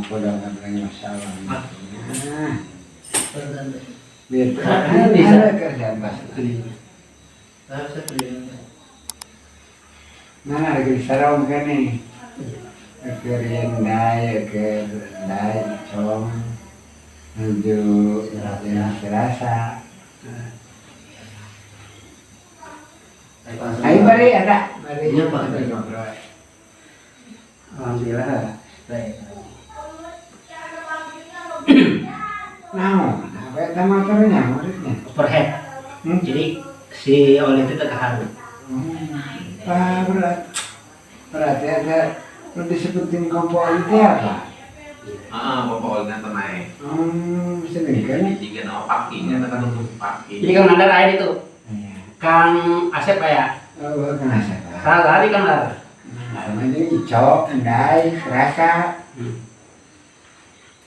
Udah nggak pernah masalah. Nah, Biar bisa kerjaan pasti. Nah, lagi sarong kan nih. Kerian dai, com, menuju yang serasa. Ayo bari ada, bari. Iya, Pak. Alhamdulillah. Baik. Nah, apa itu motornya, muridnya? Overhead. Jadi si oli itu terharu. Berat. Berarti ada lu disebutin kompor itu apa? Pokoknya tenai. Sini kan? Jika mau packing, kan untuk packing. Jadi Kang Nadar air itu, Iya. Kang Asep ya, Oh, kenapa? salah lari Kang Nadar. Namanya icok, endai, serasa.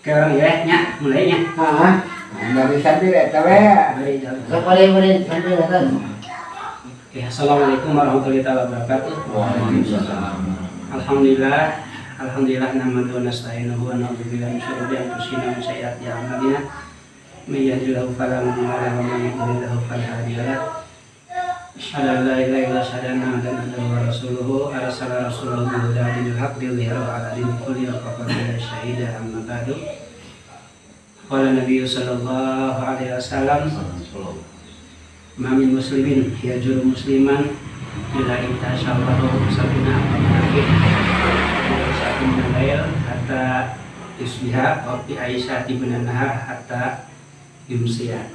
Ke ya, nya mulainya. Dari sambil eta we. Oke, assalamualaikum warahmatullahi wabarakatuh. Waalaikumsalam. Alhamdulillah nahmaduhu wa nasta'inuhu wa na'udzu billahi min syururi anfusina wa min sayyiati a'malina. May yahdihillahu fala mudilla lahu wa may yudlil fala hadiya lahu. Asyhadu an la ilaha illallah wa asyhadu anna Muhammadan abduhu wa rasuluhu. Arsala rasulahu bil huda wa dinil haqqi liyudhhirahu 'ala dini kullihi wa kafa billahi shahida amma ba'du. Qala Nabi sallallahu alaihi wasallam, "Mamin muslimin yajuru musliman ila intasyallahu sabina amin satu menalail hatta isbiha wa bi aisyah bin nahar hatta yumsiya."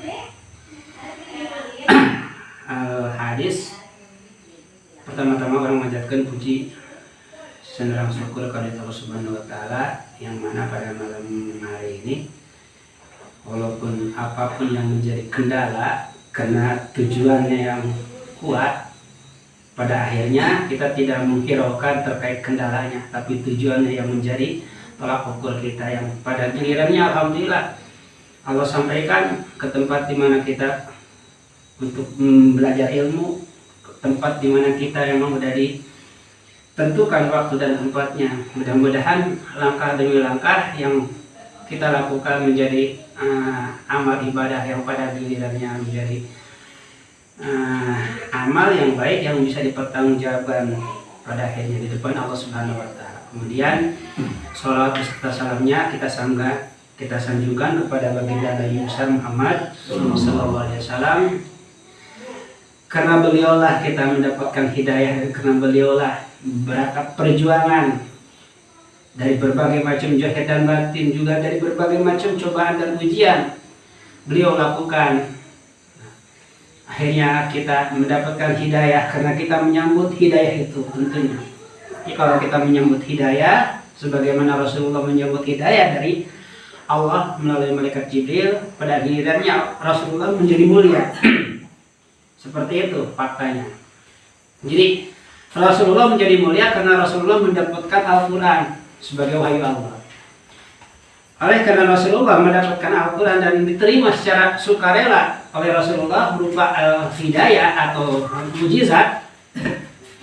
Al hadis pertama-tama orang mengucapkan puji senang syukur kepada Allah Subhanahu wa taala yang mana pada malam hari ini walaupun apapun yang menjadi kendala karena tujuannya yang kuat, pada akhirnya kita tidak menghiraukan terkait kendalanya, tapi tujuannya yang menjadi tolak ukur kita yang pada gilirannya alhamdulillah Allah sampaikan ke tempat di mana kita untuk belajar ilmu, ke tempat di mana kita memang sudah ditentukan waktu dan tempatnya. Mudah-mudahan langkah demi langkah yang kita lakukan menjadi amal ibadah yang pada gilirannya menjadi amal yang baik yang bisa dipertanggungjawabkan pada akhirnya di depan Allah Subhanahu wa taala. Kemudian sholawat beserta salamnya kita sanjungkan kepada baginda Nabi Muhammad sallallahu alaihi wasallam, karena beliaulah kita mendapatkan hidayah dan karena beliaulah berkat perjuangan dari berbagai macam jahid dan batin, juga dari berbagai macam cobaan dan ujian beliau lakukan. Akhirnya kita mendapatkan hidayah karena kita menyambut hidayah itu tentunya. Jadi kalau kita menyambut hidayah sebagaimana Rasulullah menyambut hidayah dari Allah melalui malaikat Jibril, pada gilirannya Rasulullah menjadi mulia. Seperti itu faktanya. Jadi Rasulullah menjadi mulia karena Rasulullah mendapatkan Al-Quran sebagai wahyu Allah. Oleh karena Rasulullah mendapatkan Al-Quran dan diterima secara sukarela oleh Rasulullah berupa hidayah atau mujizat,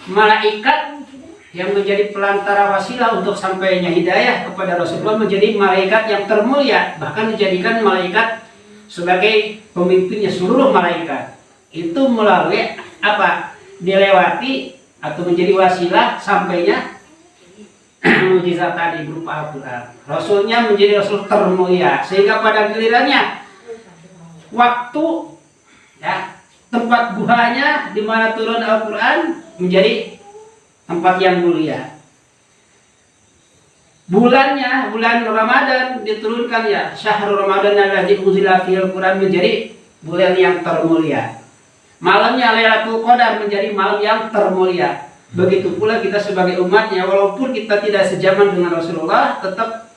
malaikat yang menjadi pelantara wasilah untuk sampainya hidayah kepada Rasulullah menjadi malaikat yang termulia, bahkan dijadikan malaikat sebagai pemimpinnya seluruh malaikat. Itu melalui apa? Dilewati atau menjadi wasilah sampainya mujizat tadi berupa Al-Quran. Rasulnya menjadi Rasul termulia sehingga pada gilirannya waktu ya tempat guhanya di mana turun Al-Quran menjadi tempat yang mulia. Bulannya bulan Ramadan diturunkan ya syahrul Ramadan alladzi unzila fihil Quran menjadi bulan yang termulia. Malamnya Lailatul Qadar menjadi malam yang termulia. Begitu pula kita sebagai umatnya, walaupun kita tidak sejaman dengan Rasulullah, tetap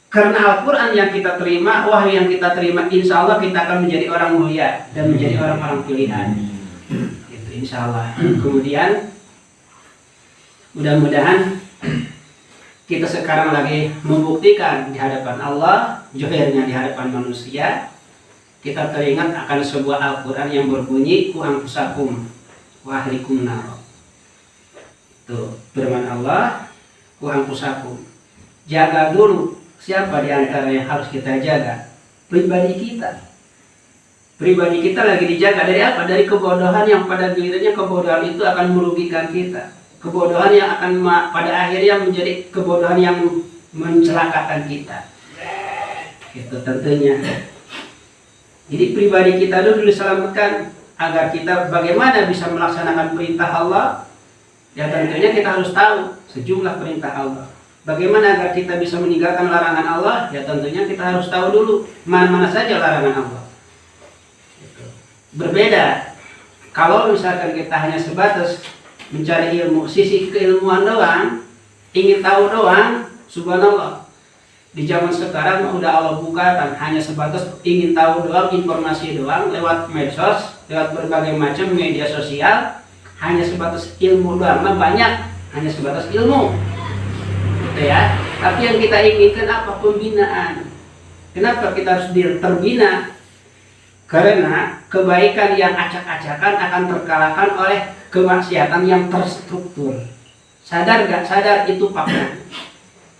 karena Al-Quran yang kita terima, wahyu yang kita terima, insya Allah kita akan menjadi orang mulia dan menjadi orang-orang pilihan. Itu insya Allah. Kemudian mudah-mudahan kita sekarang lagi membuktikan di hadapan Allah, johirnya di hadapan manusia. Kita teringat akan sebuah Al-Quran yang berbunyi ku anfusakum wa ahlikum nar. Tuh, firman Allah, ku anfusakum. Jaga dulu siapa di antara yang harus kita jaga? Pribadi kita. Pribadi kita lagi dijaga dari apa? Dari kebodohan yang pada akhirnya kebodohan itu akan merugikan kita. Kebodohan yang akan pada akhirnya menjadi kebodohan yang mencelakakan kita. Itu tentunya. Jadi pribadi kita dulu diselamatkan agar kita bagaimana bisa melaksanakan perintah Allah. Ya tentunya kita harus tahu sejumlah perintah Allah. Bagaimana agar kita bisa meninggalkan larangan Allah? Ya tentunya kita harus tahu dulu mana-mana saja larangan Allah. Berbeda kalau misalkan kita hanya sebatas mencari ilmu, sisi keilmuan doang, ingin tahu doang, subhanallah. Di zaman sekarang udah Allah bukakan hanya sebatas ingin tahu doang, informasi doang lewat medsos, lewat berbagai macam media sosial, hanya sebatas ilmu doang, banyak hanya sebatas ilmu. Gitu ya. Tapi yang kita inginkan apa? Pembinaan. Kenapa kita harus terbina? Karena kebaikan yang acak-acakan akan terkalahkan oleh kemaksiatan yang terstruktur. Sadar gak? Sadar itu fakta.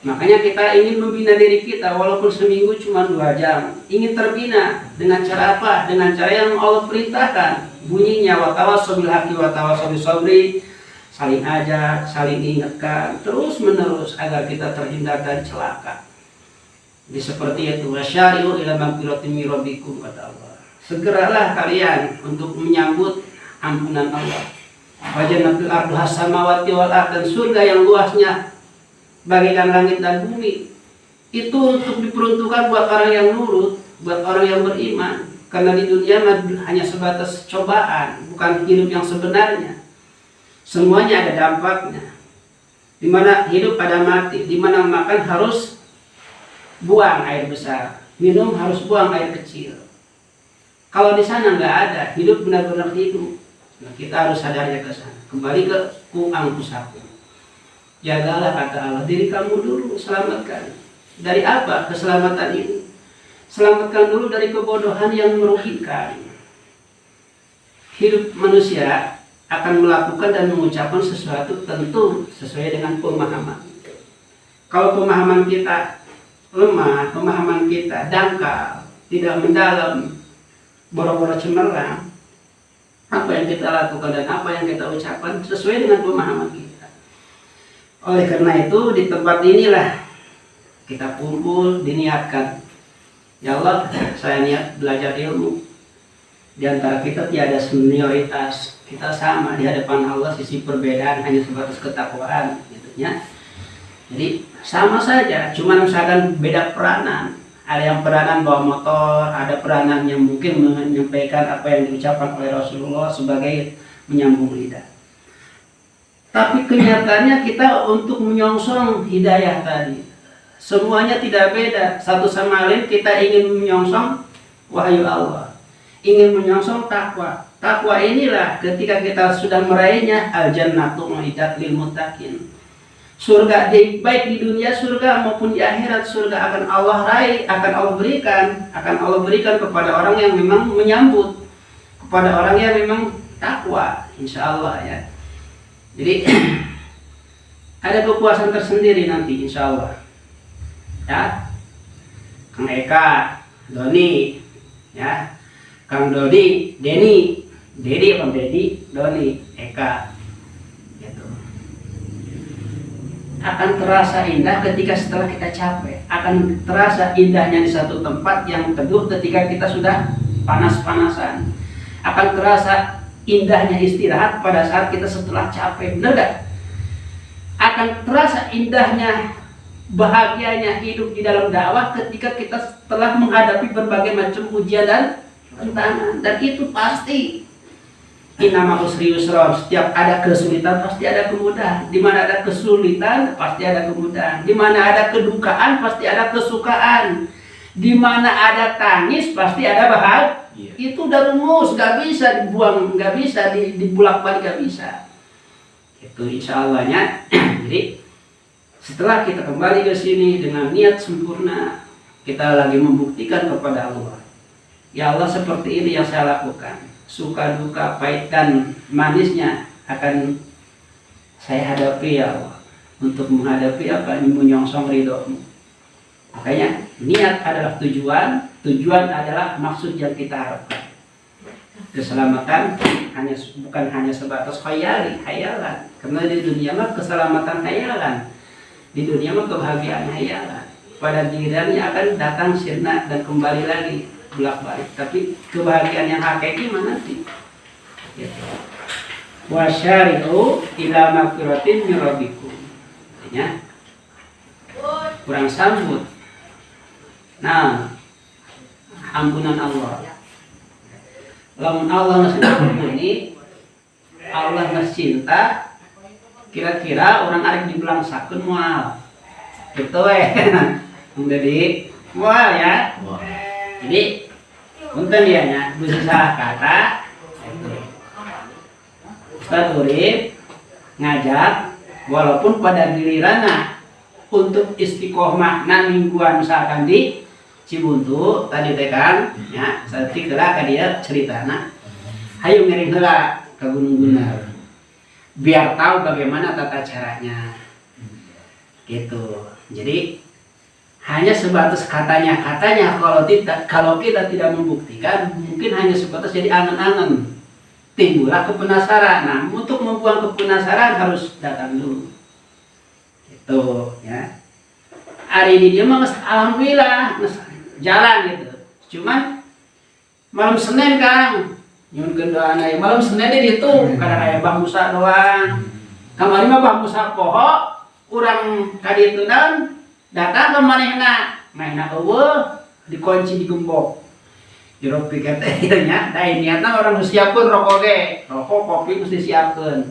Makanya kita ingin membina diri kita walaupun seminggu cuma 2 jam. Ingin terbina dengan cara apa? Dengan cara yang Allah perintahkan. Bunyinya watawassaw bil haqqi watawassaw bis sabri. Saling ajak, saling ingatkan, terus menerus agar kita terhindar dari celaka. Jadi seperti itu, wasyari'u ila magfiratin min rabbikum kata Allah. Segeralah kalian untuk menyambut ampunan Allah. Wajannatul arduhas samawati wal ardh, dan surga yang luasnya bagaikan langit dan bumi. Itu untuk diperuntukkan buat orang yang nurut, buat orang yang beriman. Karena di dunia hanya sebatas cobaan, bukan hidup yang sebenarnya. Semuanya ada dampaknya. Dimana hidup ada mati, dimana makan harus buang air besar, minum harus buang air kecil. Kalau di sana nggak ada, hidup benar-benar hidup. Nah, kita harus sadarnya ke sana. Kembali ke angkusakum. Jagalah kata Allah diri kamu dulu, selamatkan. Dari apa keselamatan ini? Selamatkan dulu dari kebodohan yang merugikan. Hidup manusia akan melakukan dan mengucapkan sesuatu tentu sesuai dengan pemahaman. Kalau pemahaman kita lemah, pemahaman kita dangkal, tidak mendalam, boro-boro cemerlang, apa yang kita lakukan dan apa yang kita ucapkan sesuai dengan pemahaman kita. Oleh karena itu di tempat inilah kita kumpul, diniatkan, ya Allah, saya niat belajar ilmu. Di antara kita tiada senioritas, kita sama di hadapan Allah, sisi perbedaan hanya sebatas ketakwaan gitu ya. Jadi sama saja, cuma misalkan beda peranan. Ada yang peranan bawa motor, ada peranan yang mungkin menyampaikan apa yang diucapkan oleh Rasulullah sebagai menyambung lidah. Tapi kenyataannya kita untuk menyongsong hidayah tadi, semuanya tidak beda. Satu sama lain kita ingin menyongsong wahyu Allah, ingin menyongsong takwa. Takwa inilah ketika kita sudah meraihnya, al-jannatu u'iddat lil muttaqin. Surga baik di dunia surga maupun di akhirat surga akan Allah raih, akan Allah berikan kepada orang yang memang menyambut, kepada orang yang memang takwa, insya Allah ya. Jadi ada kepuasan tersendiri nanti insya Allah ya. Kang Eka, Doni ya, Kang Dodi, Dedi, Doni, Eka gitu. Akan terasa indah ketika setelah kita capek, akan terasa indahnya di satu tempat yang teduh ketika kita sudah panas-panasan, akan terasa indahnya istirahat pada saat kita setelah capek, benar gak? Akan terasa indahnya, bahagianya hidup di dalam dakwah ketika kita telah menghadapi berbagai macam ujian dan tantangan, dan itu pasti. Innama usri yusra, setiap ada kesulitan pasti ada kemudahan. Di mana ada kesulitan pasti ada kemudahan. Di mana ada kedukaan pasti ada kesukaan. Di mana ada tangis pasti ada bahagia. Itu udah rumus, nggak bisa dibuang, nggak bisa dibulak-balik, nggak bisa. Itu insya Allahnya. Jadi setelah kita kembali ke sini dengan niat sempurna, kita lagi membuktikan kepada Allah. Ya Allah, seperti ini yang saya lakukan. Suka duka pahit dan manisnya akan saya hadapi ya Allah, untuk menghadapi apa ini menyongsong ridho-Mu. Makanya niat adalah tujuan, tujuan adalah maksud yang kita harapkan. Keselamatan bukan hanya sebatas khayalan. Karena di dunia mah keselamatan khayalan. Di dunia mah kebahagiaan khayalan. Pada gilirannya akan datang sirna dan kembali lagi bolak-balik. Tapi kebahagiaan yang hakiki mana nanti? Gitu. Wasyari'u ila magfiratin min rabbikum. Artinya kurang sambut. Nah, ampunan Allah. Lamun Allah ngasih ini, Allah ngasih cinta. Kira-kira orang arek dibelangsakeun moal. Gitu Jadi moal ya. Jadi punten dia nya bisa salah kata. Ustaz Urip ngajak walaupun pada giliranna untuk istiqomah na mingguan misalkan di Cibuntu tadi teh kan ya saeutik heula ka dieu ceritana hayu ngiring heula ka Gunung Gunar biar tahu bagaimana tata caranya gitu. Jadi hanya sebatas katanya kalau kita tidak membuktikan mungkin hanya sebatas jadi angan-angan timbullah kepenasaran. Nah untuk membuang kepenasaran harus datang dulu gitu ya. Hari ini dia mah alhamdulillah jalan gitu. Cuman malam Senin Kang nyun doa na malam Senin itu kadang aya Bang Musa doang. Kamari mah Bang Musa poho urang ka ditu naon datang ke manehna eueuh dikunci digembok. Jero pikir teh ieu nya da niatna orang geus siapkeun rokok ge. Rokok kopi mesti siapkeun.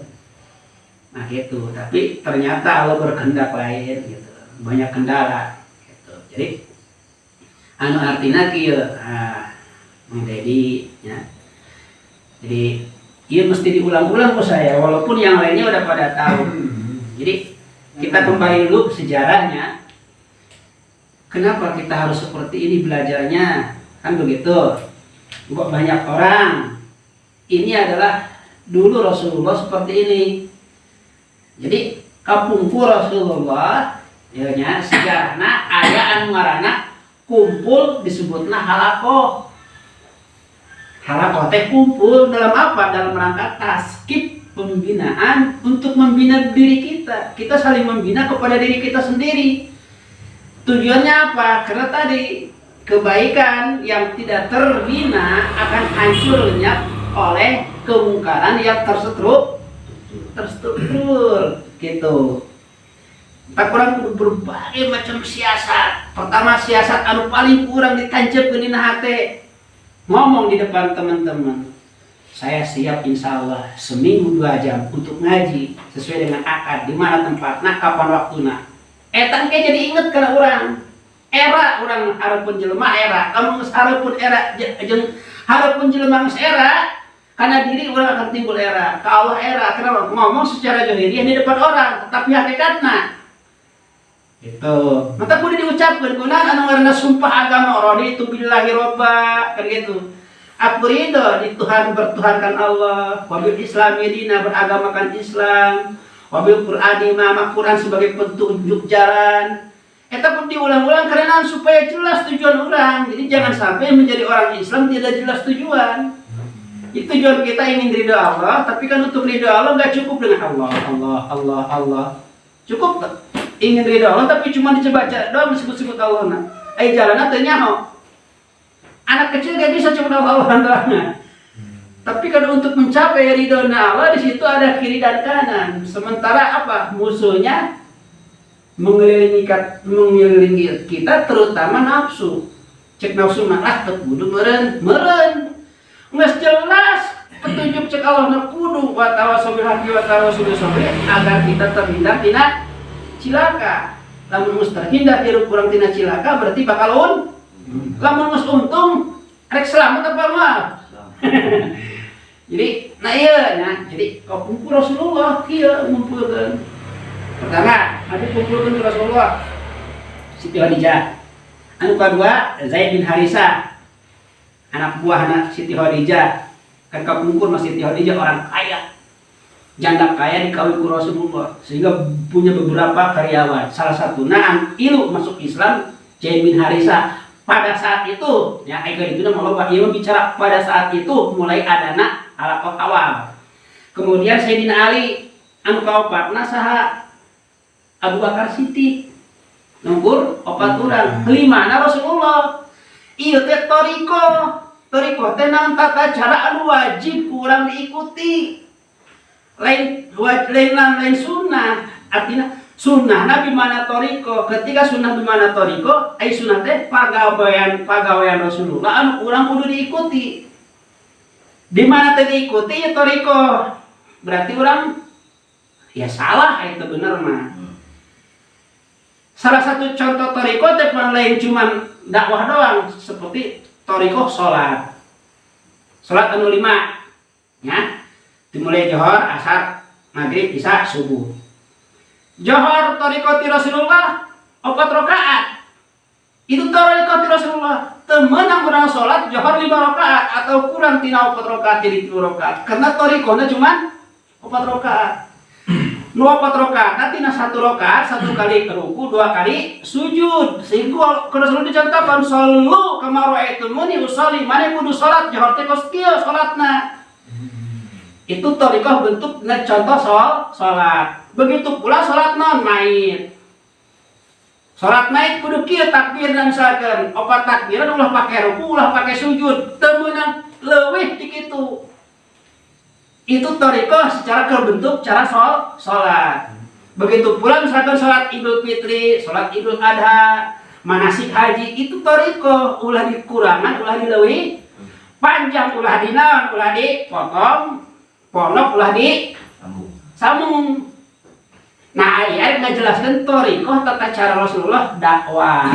Nah gitu, tapi ternyata Allah berkehendak lain gitu. Banyak kendala gitu. Jadi anu artina kieu Mang Dedi ya. Jadi ieu mesti diulang-ulang ku saya walaupun yang lainnya udah pada tahu. Jadi kita kembali dulu sejarahnya. Kenapa kita harus seperti ini belajarnya? Kan begitu. Kok banyak orang ini adalah dulu Rasulullah seperti ini. Jadi kapungku Rasulullah ya nya sejarahna aya anu ngaranna kumpul disebutna halakoh. Halakoh teh kumpul dalam apa? Dalam rangka taskib pembinaan untuk membina diri kita. Kita saling membina kepada diri kita sendiri. Tujuannya apa? Karena tadi kebaikan yang tidak terbina akan hancurnya oleh kemungkaran yang terstruktur gitu. Tak kurang berbagai macam siasat. Pertama siasat anu paling kurang ditancapkeun dina hate. Ngomong di depan teman-teman. Saya siap insya Allah seminggu 2 jam untuk ngaji sesuai dengan akad di mana tempatnya, kapan waktunya. Etan kayak jadi inget karena orang orang harapun jelema era, kamu harapun era jeung harapun jelema geus era. Karena diri orang akan timbul era, ke Allah era. Kenapa? Ngomong secara zahiriah di depan orang, tetapi hakikatna itu. Maka kudu diucapkeun kunaon anu ngaranna sumpah agama raditu billahi robba kan gitu. Aku ridho di Tuhan bertuhankan Allah, wabil Islami dina beragamakan Islam, wabil Qur'ani ma Quran sebagai petunjuk jalan. Eta pun diulang-ulang karena supaya jelas tujuan orang. Jadi jangan sampai menjadi orang Islam tidak jelas tujuan. Itu tujuan kita ingin ridha Allah, tapi kan untuk ridha Allah nggak cukup dengan Allah. Cukup tak? Ingin ridha Allah tapi cuma dibaca doang disebut-sebut Allah. Nah, jalannya teu nyaho. Anak kecil gak bisa cuma Allah doang. Tapi kalau untuk mencapai ridha Allah di situ ada kiri dan kanan. Sementara apa? Musuhnya mengelilingi kita terutama nafsu. Cek nafsu mah teu kudu meureun. Nggak jelas petunjuk cek Allah na kudu wa tawassul bil haqqi wa tawassul bis sabr agar kita terhindar tina cilaka. Lamun geus terhindar hirup kurang tina cilaka berarti bakal lamun geus untung rek selamat apa mah. Jadi nah ieu nya jadi kumpul Rasulullah kieu ngumpulkeun. Pertama, ada kumpulkeun Rasulullah Siti Khadijah. Anu kadua Zaid bin Harisah. Anak buah anak Siti Khadijah. Kan kapungkur mas Siti Khadijah orang kaya, janda kaya dikawin ku Rasulullah sehingga punya beberapa karyawan. Salah satu ilu masuk Islam Zaid bin Harisah. Pada saat itu, ya Aisyah itu nama Allah ia bicara pada saat itu mulai adana alaqah awal. Kemudian Sayyidina Ali anu kaopatna saha Abu Bakar Siddiq. Nunggur opat urang. Kelimana Rasulullah. Ieu teh Toriko teh naon tata cara anu wajib kurang diikuti. Lain sunnah. Artinya sunnah Nabi mana toriko, ketika sunnah di mana toriko, sunnah teh pagawean Rasulullah anu urang kudu diikuti. Di mana teh diikuti ya toriko, berarti urang ya salah itu bener mah. Salah satu contoh toriko teh lain cuman dakwah doang, seperti toriko sholat anu 5 ya, dimulai johor, asar, maghrib, isya, subuh. Johor torikoti Rasulullah 4 rakaat. Itu torikoti Rasulullah. Temenang orang sholat johor 5 rakaat atau kurang tina 4 rakaat jadi 3 rakaat. Karena torikona cuma 4 rakaat. 4 rakaat nanti 1 rakaat 1 kali ruku 2 kali sujud. Sehingga kalau Rasulullah dicontohkan sallu kama ra'aitumuni usolli, mana kudu sholat johor teh kos kieu sholatna. Itu torikoh bentuk contoh sholat. Begitu pula sholat non maid. Sholat maid kudu kieu takbir dan misalkan 4 takbiran ulah pakai ruku, ulah pakai sujud, temenan leuwih ti kitu. Itu torikoh secara berbentuk cara sholat. Begitu pula misalkan sholat Idul Fitri, sholat Idul Adha, manasik haji, itu torikoh ulah dikurangan, ulah dileuwih, panjang ulah dinaon, ulah dipotong, pondok ulah di sambung. Nah, ayat ngajelaskeun torikoh tata cara Rasulullah dakwah.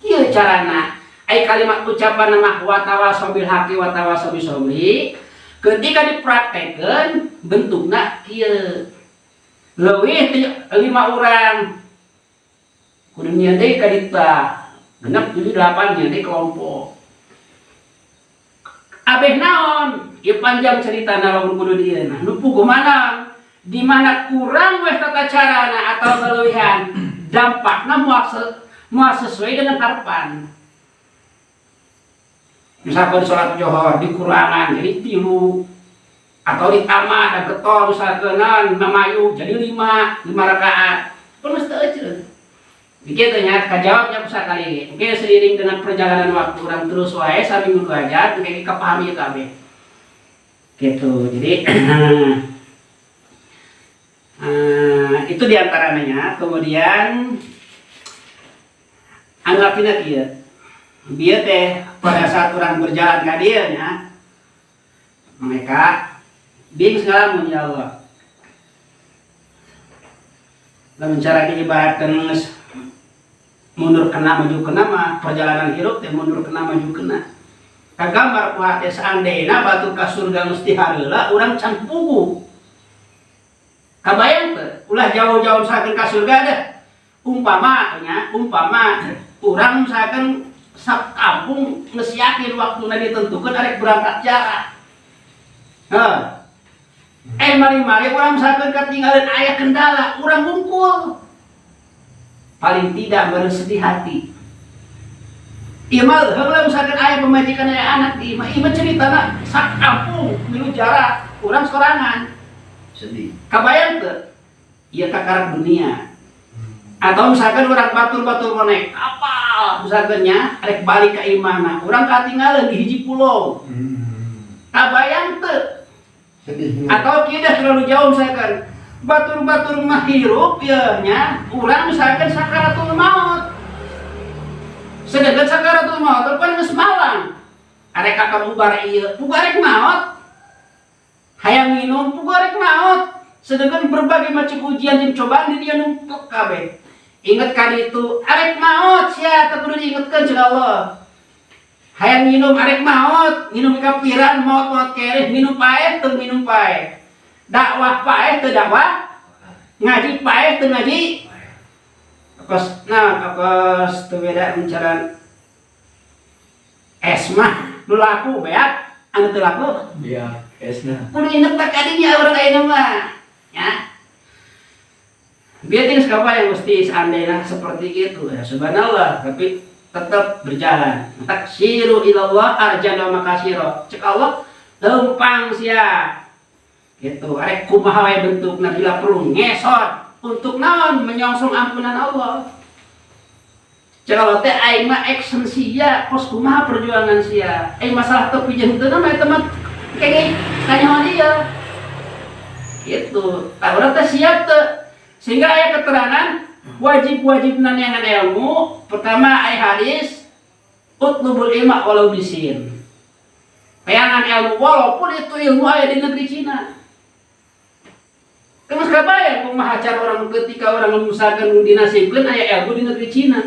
Kieu carana. Ai kalimat ucapan nama wa tawasau bil haqqi wa tawasau bis sabri ketika dipraktekkeun bentukna kieu. Leuwih 5 urang. Kudu nya deui ka ditta. Genep 7 8 nya deui kelompok. Abeh naon? Ieu panjang ceritana lamun kudu dieu. Nah, nu puguh manang di mana kurang weh tata carana atau kelewihan dampaknya mau sesuai dengan harapan. Misalkan sholat johor dikurangan jadi 3 atau ditambah dan ketol misalkan memayu jadi 5 rakaat pun mesti aja begitu ya. Kajawabnya pusat kali ini mungkin seiring dengan perjalanan waktu orang terus wae sambil belajar mungkin kepahami itu abe gitu. Jadi itu diantaranya. Kemudian anggapina kieu bieu teh pada saat orang berjalan ka dieu nya mereka bing ngalamun ya Allah lamun cara diibaratkeun geus mundur kena maju kena mah perjalanan hirup teh mundur kena maju kena kagambar ku hate seandainya batu ka surga mesti hareula urang can puguh. Kabayang teh ulah jauh-jauh misalkan ka surga deh. Umpama urang misalkan sak kampung geus yakin waktuna ditentukeun arek berangkat jarak. Mari-mari urang misalkan katinggalan aya kendala, urang ngungkul. Paling tidak bersedih hati. Ieu mah heula misalkan aya pemajikan aya anak di imah, ieu ceritana sak kampung milu jarak, urang sorangan. Sedih. Kabayang teu? Ieu kakarak dunia. Atau misalkan orang batur-batur naik kapal, misalkan nya rek balik ka imahna, urang katinggalan di hiji pulau. Kabayang teu? Sedih. Atau kieu terlalu jauh misalkan batur-batur mah hirup ya nya, urang misalkan sakaratul maut. Sedangkan sakaratul maut pan geus malang. Arek kakak ubar ieu, puguh arek maot. Hayang minum puguh arek maot. Sedangkan berbagai macam ujian dan cobaan di dia numpuk kabeh. Ingat kali itu arek maot sia teu kudu diingetkeun jeung Allah. Hayang minum arek maot, minum kapiran maot kereh, minum paeh teu minum paeh. Dakwah paeh teu dakwah, ngaji paeh teu ngaji. Apos teu beda mencaran es mah nu laku beak, anu teu laku. Iya, esna. Kudu inget tak kadinya urang ayeuna mah. Ya. Biatin siapa yang mesti seandainya seperti itu ya subhanallah, tapi tetap berjalan. Taksiru ilallah arjana makasiro. Cek Allah lempang sia. Gitu. Arek kumaha wae bentukna bila perlu ngesot untuk naon menyongsong ampunan Allah. Cek Allah teh aing mah action sia, kos kumaha perjuangan sia. Aing masalah teu pijeun teu mah eta mah kenging kanyawan dia. Gitu. Tah urang teh siap teu. Sehingga aya keterangan wajib-wajib nanyangan ilmu. Pertama ayat hadis utlubul ilma walau bisin. Payangan ilmu walaupun itu ilmu aya di negeri Cina. Kemas kabayang kumaha cara orang ketika orang mengusahakan dinasibkeun aya ilmu di negeri Cina.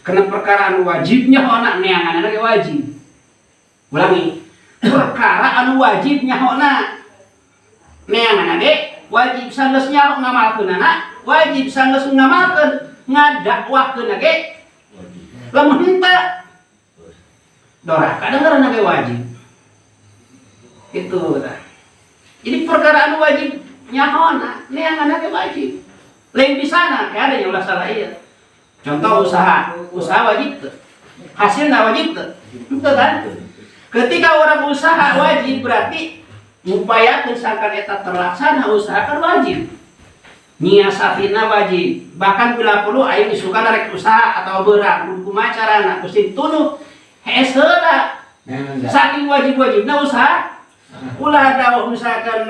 Karena perkara anu wajibnya ona neangan ge wajib. Ulangi. Perkara anu wajib nyahona neangan ge wajib sanggeus nyaho ngamalkeunana, wajib sanggeus ngamalkeun ngadakwahkeun ge lamun henteu dorah kadengeran ge wajib. Itu tah. Jadi perkara anu wajib nyahona neangan ge wajib. Lain bisana kada nya ulah salah ieu. Contoh usaha wajib teu. Hasilna wajib teu. Henteu kan? Ketika orang usaha wajib berarti upayakeun sangkan eta terlaksana usaha kan wajib. Nyiasatina wajib. Bahkan bila perlu aya disukan rek usaha atau beurang kumaha carana kusti tunu hees heula. Saking wajib-wajibna usaha ulah dawuh misalkan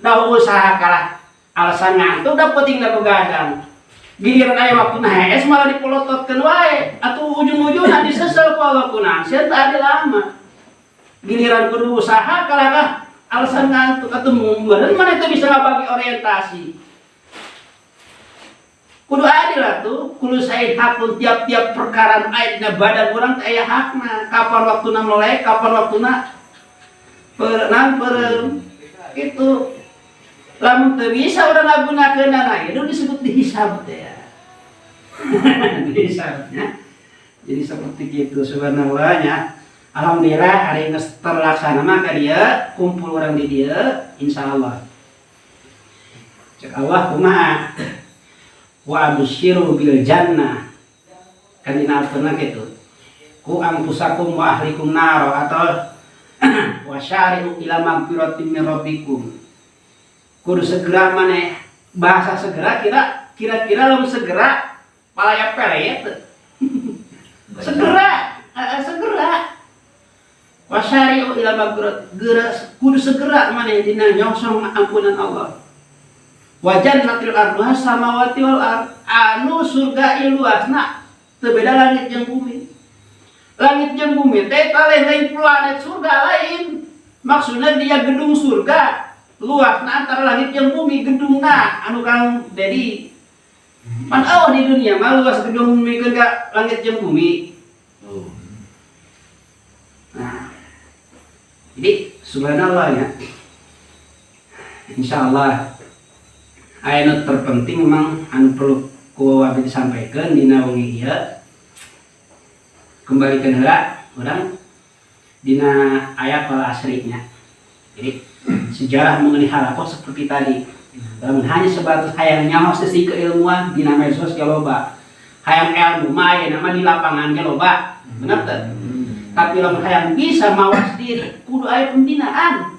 dawuh usaha kalah alasan ngantuk da pentingna begadang. Giliran aya waktuna hees malah dipolototkeun wae atuh ujung-ujungna disesel ku Allah kunaon sia teu ade lama. Giliran kudu usaha kalah alasan ngantuk atau mumbaran mana itu bisa ngabagi orientasi. Kudu adil atuh, kudu said hakun tiap-tiap perkara aidna badan urang teh aya hakna. Kapan waktuna melek, kapan waktuna itu. Lamun teu bisa urang ngagunakeunana itu disebut dihisab teh ya. Dihisabnya. Jadi seperti itu subhanallah nya. Alhamdulillah hari ini terlaksana maka dia kumpul orang di dia insyaallah. Cek Allah kumaha wa absyiru bil jannah. Kan dina artna kitu. Ku ampusakum wa ahlikum nar atau wa syari'u ila magfiratin min rabbikum. Kudu segera maneh bahasa segera kira-kira lamun segera palaya pele teh. Segera wasyari'u ila magfirat kudu segera maneh dina nyongsong ampunan Allah. Wa jannatul arduha samawati wal ard anu surga luasna teu beda langit jeung bumi. Langit jeung bumi teh lain planet surga lain. Maksudna dia gedung surga luasna antara langit jeung bumi gedungna anu Kang Dedi. Pan awah di dunia mah luas gedung mikeun ka langit jeung bumi. Nah, jadi subhanallah ya. Insyaallah aya terpenting memang anu perlu ku abdi disampaikan dina wengi ieu. Kembalikan heula urang dina ayat wal asrinya. Jadi sejarah mengenai halaqah seperti tadi. Lamun hanya sebatas hayang nyaho sesi keilmuan dina medsos ge loba. Hayang ilmu mah aya nama di lapangan ge loba. Bener teu? Tapi lamun hayang bisa mawas diri kudu aya pembinaan.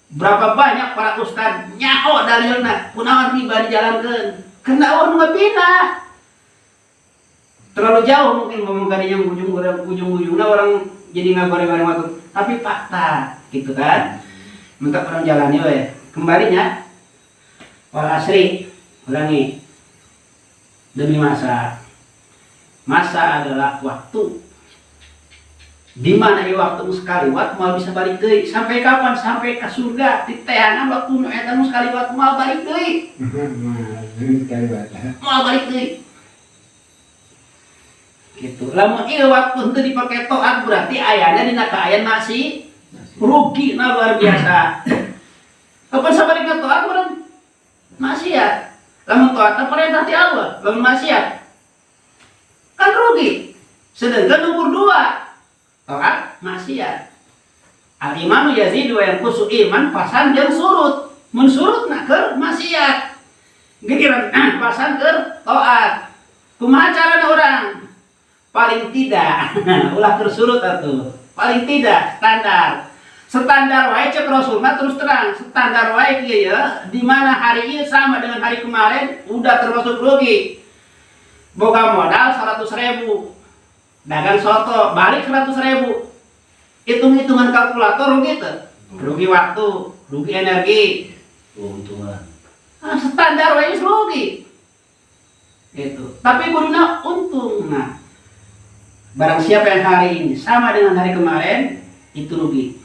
Berapa banyak para ustad nyaho dalilna kunaon riba dijalankeun. Karena Allah nu ngabina. Terlalu jauh mungkin ngomong kadinya ujung-ujungna orang jadi ngagore-gore waktu. Tapi fakta gitu kan. Mentak orang jalani we. Kembalinya wal asri ulangi demi masa. Masa adalah waktu. Di mana ieu waktu sekali waktu mau bisa balik deui. Sampai kapan? Sampai ke surga. Di teangan waktu nu eta sekali waktu mau balik deui. Mau balik deui. Gitu. Lamun ieu waktu henteu dipake taat berarti ayana dina kaayan masih rugi na luar biasa. Kapan sabarina taat urang maksiat. Lamun taat perintah ti Allah, lamun maksiat kan rugi. Sedangkan nomor 2 taat maksiat. Al-imanu yazidu wa yanqusu iman pasan jeung surut. Mun surut na keur maksiat. Gigiran pasang ke toat. Kumaha carana orang? Paling tidak ulah tersurut atuh. Paling tidak standar. Standar wae cek Rasul mah terus terang. Standar wae kieu ya, di mana hari ini sama dengan hari kemarin udah termasuk rugi. Boga modal 100.000. Dagang soto balik 100.000. Hitung-hitungan kalkulator rugi tuh. Rugi waktu, rugi energi. Keuntungan. Standar wae rugi. Itu. Tapi kuduna untung. Nah, barang siapa yang hari ini sama dengan hari kemarin itu rugi.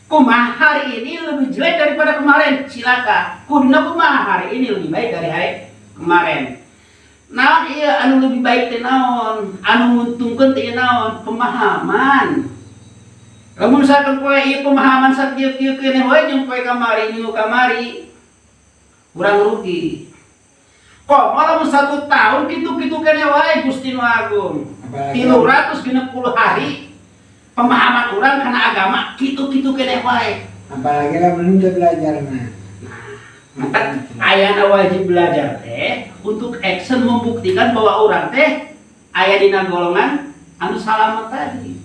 Kumaha hari ini lebih jelek daripada kemarin, silakan. Kuduna kumaha hari ini lebih baik dari hari kemarin. Naon iya anu lebih baik teh naon? Anu nguntungkeun teh naon? Pemahaman. Lamun misalkan poe ieu pemahaman sakieu-kieu keneh wae jeung poe kamari minggu kamari kurang rugi. Kok malah 1 tahun kitu-kitu keneh wae Gusti Nu Agung. 360 hari pemahaman orang karena agama kitu-kitu keneh wae. Apalagi lamun teu belajar mah. Maka ayana wajib belajar teh untuk action membuktikan bahwa orang teh aya dina golongan anu salamet tadi.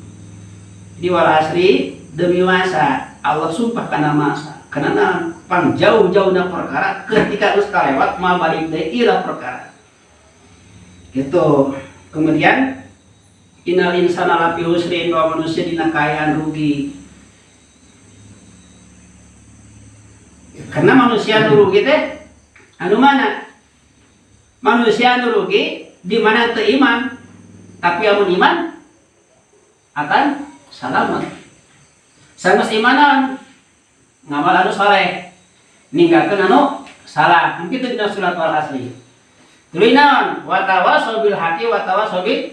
Di wal asri demi masa Allah sumpah kana masa. Karena pan jauh-jauhna perkara ketika geus kalewat mah balik deui ila perkara. Gitu. Kemudian innal insana lafi husrin, bahwa manusia dina kaayaan rugi. Karena manusia nu rugi teh anu mana? Manusia nu rugi di mana teu iman. Tapi amun iman akan salamet. Sanes imanan ngamal anu saleh, ninggalkeun anu salah. Mungkin itu dina surat Al-Asri. Tuluy naon? Wa tawassaw bil haqqi wa tawassaw bis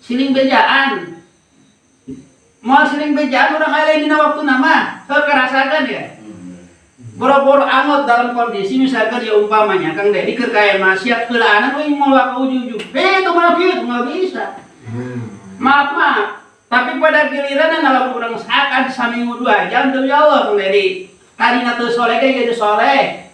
siling bejaan. Moal siling bejaan urang aya dina waktuna mah teu karasakeun ya. Boro-boro angot dalam kondisi misalkan ya umpamanya Kang Dedi keur kae maksiat keulaanan euy moal ka ujug-ujug. Itu mah kieu nggak bisa. Maaf. Tapi pada giliran kalau urang sakan saminggu 2 jam demi Allah Kang Dedi. Kadina teu soleh ge jadi soleh.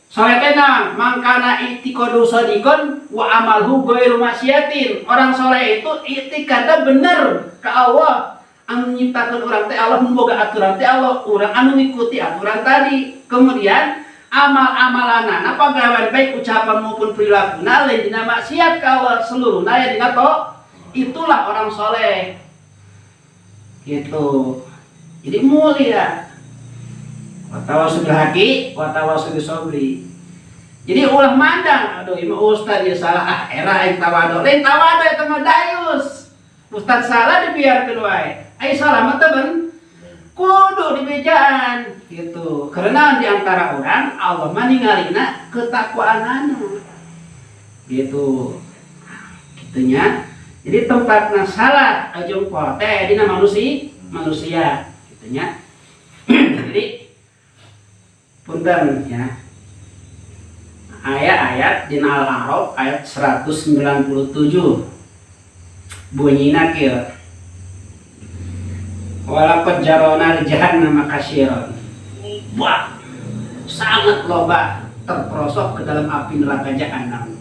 Soleh teh naon? Mangkana i'tiqadu shadiqon wa amalhu ghairu maksiatin. Orang soleh itu i'tiqadna bener ka Allah. Anu nyiptakeun urang teh Allah, boga aturan teh Allah, urang anu ngikuti aturan tadi. Kemudian amal-amalanana pagawean baik ucapan maupun perilaku lain dina maksiat ka Allah seluruhna aya dina to. Itulah orang soleh. Gitu. Jadi mulia. Wa tawassul bil haqqi wa tawassul bis sabri. Jadi ulah mandang, aduh imam ustaz ya salah era aing tawadu. Lain tawadu eta mah dayus. Ustaz salah dibiarkeun wae. Ai salah mah teh ben kudu dibejaan gitu. Karena di antara orang Allah mah ningalina ketakwaanana. Gitu. Gitunya. Jadi tempatna salah jongkol teh dina manusia gitunya. Jadi punten ya. Ayat-ayat dina Al-A'raf ayat 197 bunyina kieu. Walaqad jarona li jahannam katsiran. Wah, sangat loba terperosok ke dalam api neraka jahanam.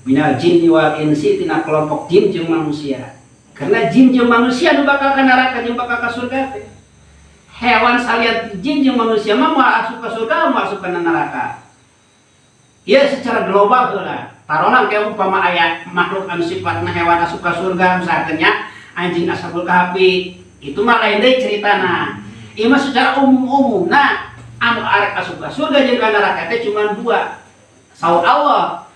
Minal jinni wal insi, tina kelompok jin jeung manusia. Karena jin jeung manusia nu bakal ka neraka jeung bakal ka surga teh. Hewan salian jin jeung manusia mah moal asup ka surga moal asup ka neraka. Ya secara global heula. Taronan kayak umpama aya makhluk anu sifatna hewan asup ka surga misalkan nya anjing ashabul kahfi. Itu mah lain deui ceritana. Ieu mah secara umum-umumna anu arek asup ka surga jeung ka neraka teh cuma 2. Saur Allah.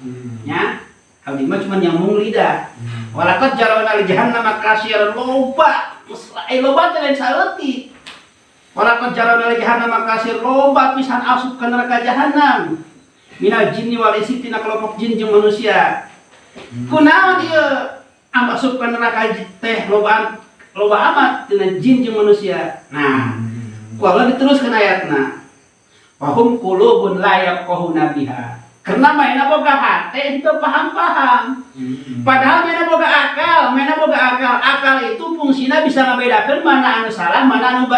Nya, abdi mah cuma nyambung lidah. Walaqad jarana li jahannam katsiran loba. Loba teh lain saeutik. Walaqad jarana li jahannam katsir loba pisan asup ka neraka jahanam. Minal jinni wal insi, tina kelompok jin jeung manusia. Kunaon ieu anu asup ka neraka teh loba amat tina jin jeung manusia. Nah, ku Allah diteruskeun ayatna. Wahum qulubun la yafqahuna biha. Karena mainna boga hate itu paham-paham. Padahal mainna boga akal. Akal itu fungsina bisa ngabedakeun mana anu salah, mana anu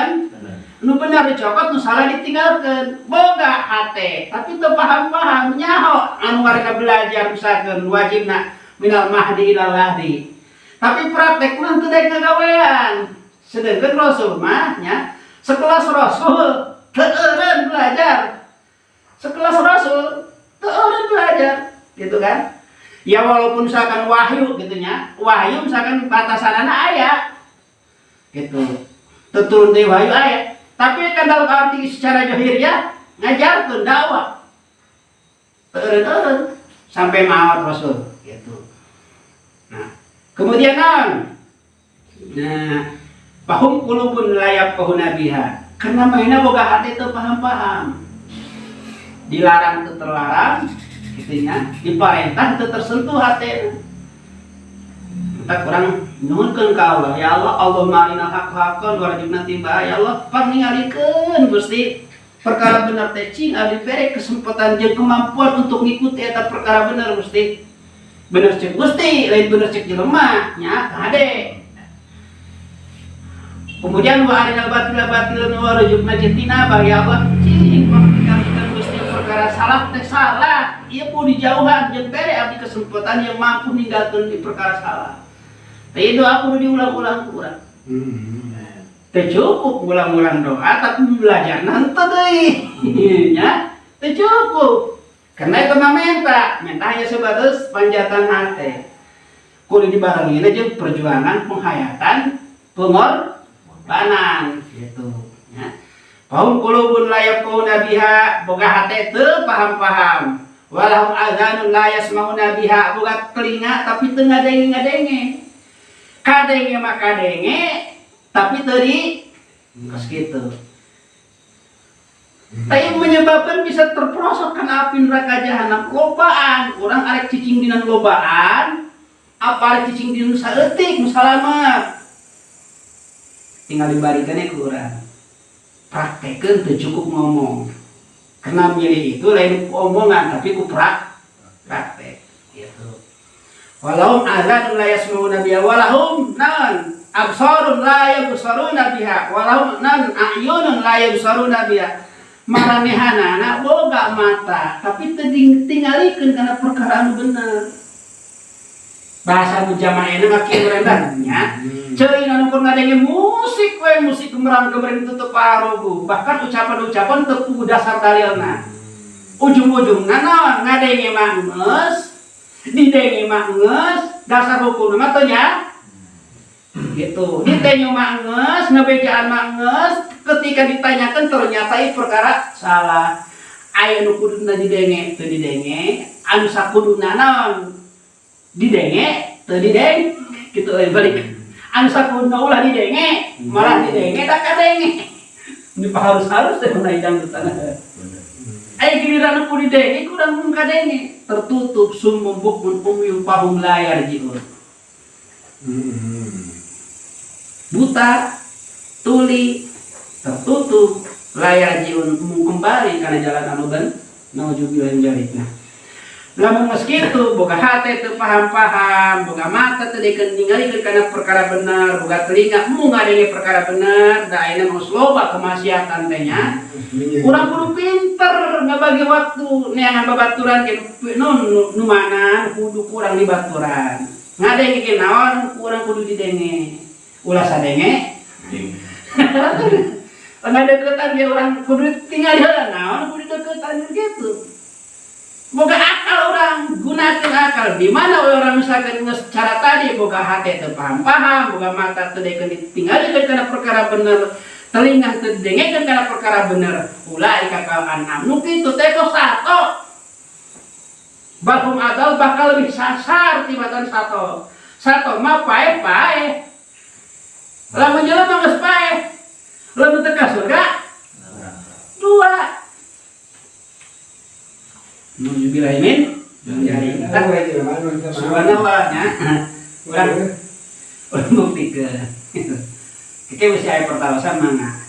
Nu benar dicokot, nu salah ditinggalkan. Boga hate, tapi teu paham-paham nyaho anu warga belajar misalkan wajibna minal mahdi ilal lahdi. Tapi praktek mah teu daek ngagawean. Sedangkan Rasul mah nya sekelas Rasul teu eureun belajar. Sekelas Rasul teu eureun belajar, gitu kan? Ya walaupun misalkan wahyu gitu nya, wahyu misalkan batasanana aya. Gitu. Teu turun deui wahyu aya. Tapi kan dalam arti secara zahiriyah ngajarkeun dakwah. Eureun-eureun sampai maot Rasul gitu. Nah, kemudian nah pahum qulubun la yafqahuna biha. Karena mainnya boga hati teu paham-paham. Dilarang teu terlarang, gitunya, diparentah teu tersentuh hati. Kita kurang nyuhunkeun ka Allah, ya Allah, Allahumma arinal haqqa haqqan warzuqna tibaa. Ya Allah, pangingalikeun Gusti perkara bener teh cing abdi bere kesempatan jeung kemampuan untuk ngikuti eta perkara bener Gusti. Bener cek Gusti, lain bener cek jelema nya kade. Kemudian wa arinal batila batilan warzuqna jintinaba. Ya Allah, cing pangingalikeun Gusti perkara salah teh salah. Ieu pun dijauhan jeung bere abdi kesempatan yang mampu ninggalkeun di perkara salah. Tapi doa kudu diulang-ulang kurang. Teu cukup ulang-ulang doa tapi belajar nanti deui. Nya, teu cukup. Karena itu mah menta hanya sebatas panjatan hate. Kudu dibarengin aja perjuangan penghayatan pengorbanan gitu. Ya. Pahum qulubun la yaquna biha, boga hate teu paham-paham. Walahum adzanun la yasmauna biha, boga telinga tapi teu ngadenge-ngadenge. Kadenge mah kadenge, tapi tadi geus kitu. Tapi menyebabkan bisa terperosok kan api neraka jahanam. Lobaan, urang arek cicing dina lobaan, apa arek cicing dina saeutik nu salamet. Tinggal dibarikeun ku urang. Praktekeun teu cukup ngomong. Karena milih itu lain omongan tapi ku praktek gitu. Walahum azanun la yasmauna biha walahum nan absarun la yabsaruna biha walahum nan a'yunun la yabsaruna biha. Maranehanana boga mata tapi teu tingalikeun kana perkara anu bener. Bahasa nu jamaahna mah kieu rendahnya. Ceuing anu keur ngadenge musik we musik gemerang gemerang tutup parogu. Bahkan ucapan-ucapan teu kudu dasar dalilna. Ujung-ujungna naon ngadenge mah geus didenge mah geus dasar hukum mah teu nya gitu. Ditenyo mah geus ngabejaan mah geus ketika ditanyakan ternyata ieu perkara salah. Aya nu kuduna didenge teu didenge, anu sakuduna naon didenge teu didenge kitu euy balik. Anu sakuduna ulah didenge malah didenge da kadenge. Ini harus teh meunai dangdutan. Aya giliran ku didenge kurang mun kadenge. Tertutup summum bukmun umyum fahum la yarji'un. Buta, tuli, tertutup, la yarji'un kembali karena jalan anu ben naujubillahi min dzalik. Lamun geus kitu boga hate teu paham-paham, boga mata teu dikeun ningalikeun kana perkara bener, boga telinga mu ngadenge perkara bener, da ayeuna geus loba kemaksiatan teh nya. Urang kudu pinter ngabagi waktu neangan babaturan ke nu mana kudu kurang di baturan. Ngadenge ke naon urang kudu didenge. Ulah sadenge. Ngadeukeutan ge urang kudu tinggal heula naon kudu deuketan gitu. Boga akal orang, gunakan akal. Di mana orang misalkan secara tadi boga hati teu paham-paham, boga mata teu ditinggalikeun kana perkara bener, telinga teu didengekeun kana perkara bener. Ulah ikakal anam nu kitu teh kos sato. Bahum adal bakal lebih sasar tibatan sato. Sato mah pae-pae. Lamun jelema geus pae, lamun teu ka surga dua. Nujubillahi min subhanallah nya urang buktikan kita mesti ayat pertama mana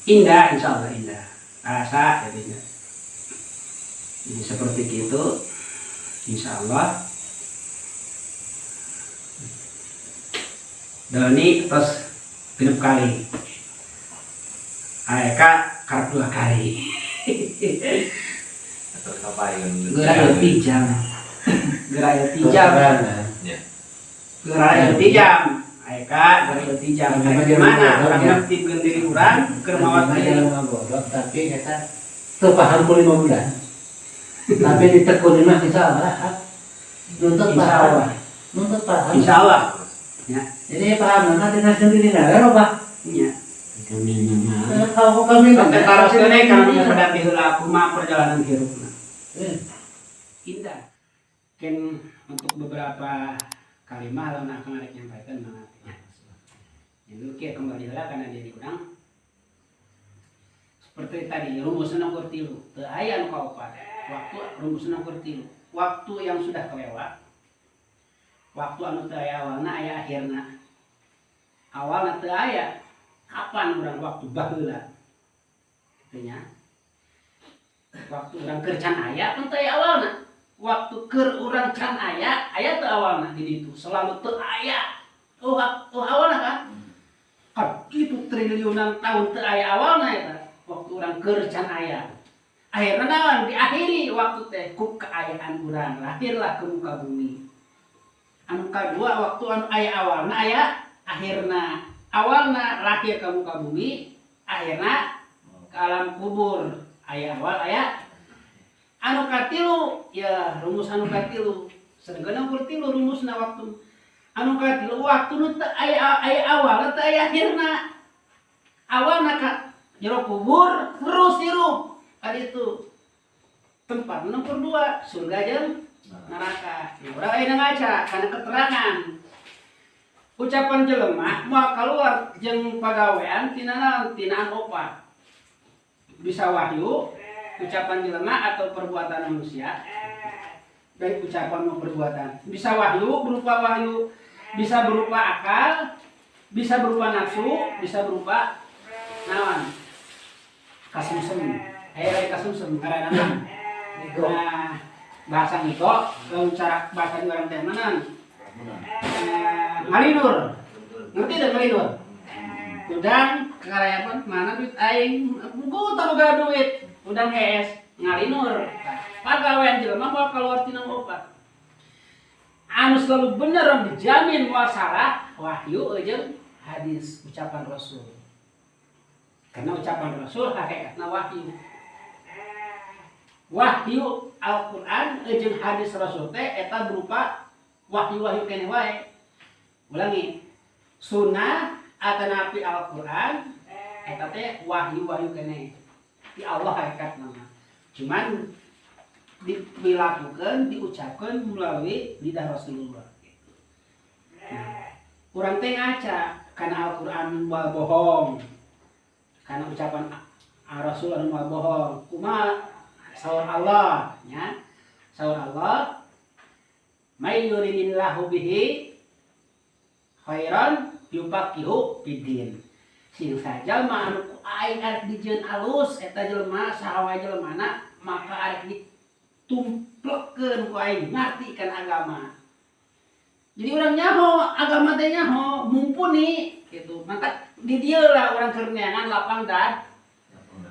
indah insyaallah indah rasa jadinya ini seperti itu insyaallah Doni terus genep kali. Aeka karep 2 kali. Terus apa yang Gerak tijam. Gerak tijam. Ya. Gerak tijam. Aeka gerak tijam. Bagaimana orang ngerti diri urang keur maot Jangan ngagodok, tapi kita teu paham ku 5 bulan. Tapi ditekunin mah insya Allah. Nuntut Insya Allah. paham. Nuntut paham. Insya Allah. Ya. Jadi paham nanti sendiri nara Pak. Ya. Kalau kami Sampai taros kene kana menghadapi heula kumaha perjalanan hirupna. Indah. Mungkin untuk beberapa kalimat lawan akan arek nyampaikan mangatnya. Yang kia kembali heula kana diri urang. Seperti tadi rumusna ukur 3. Teu aya nu kaopat. Waktu rumusna ukur 3. Waktu yang sudah kelewat. Waktu anu teu aya awalna aya akhirna. Awalna teu aya. Kapan urang waktu baheula? Kitu waktu urang keur can aya teu aya awalna. Waktu keur urang can aya teu awalna di ditu. Selalu teu aya. Oh awalna kan? Kan kitu triliunan tahun teu aya awalna eta. Waktu urang keur can aya. Akhirna naon? Diakhiri waktu teh ku keayaan urang. Lahirlah ke muka bumi. Anu kadua waktu anu aya awalna aya akhirna. Awalna lahir ke muka bumi, akhirna ke alam kubur. Aya awal aya anu katilu, ya rumus anu katilu. Sedengkeun ukur 3 rumusna waktu. Anu katilu waktu nu teu aya awal teu aya akhirna. Awalna ka jero kubur terus hirup. Kali itu tempat nomor 2 surga jeung neraka. Urang aya ngaca kana keterangan. Ucapan jelema moal kaluar jeung pagawean tina naon? Tina anu 4. Bisa wahyu, ucapan jelema atau perbuatan manusia. Baik ucapan maupun perbuatan. Bisa wahyu berupa wahyu, bisa berupa akal, bisa berupa nafsu, bisa berupa naon? Kasumsem. Aya kasumsem karana naon? Nah, bahasa niko cara bahasa urang teh naon? Ngalinur, ngerti dah ngalinur? Udang kekarayapan mana duit aing, buta boga duit, udang hees ngalinur. Pagawean jelema moal kaluar tina 4. Anu selalu bener dijamin moal salah wahyu jeung hadis ucapan Rasul. Karena ucapan Rasul hakikatna wahyu. Wahyu Al-Qur'an jeung hadis Rasul teh eta berupa wahyu-wahyu kene wae. Ulangi. Sunnah atanapi Al-Qur'an eta teh wahyu-wahyu kene. Ti Allah hakikatna. Cuman dilakukeun, diucapkeun melalui lidah Rasulullah. Nah, urang teh ngaca kana Al-Qur'an moal bohong. Kana ucapan Rasul anu moal bohong. Kumaha saur Allah nya? Saur Allah may yuridillahu bihi khairan yufaqihu fiddin. Sing saja mah anu ku aing arek dijieun alus eta jelema saha wae jelemana maka arek ditumplekeun ku aing ngartikeun agama. Jadi urang nyaho agama teh nyaho mumpuni gitu. Maka di dieu lah urang keur neangan lapang dada.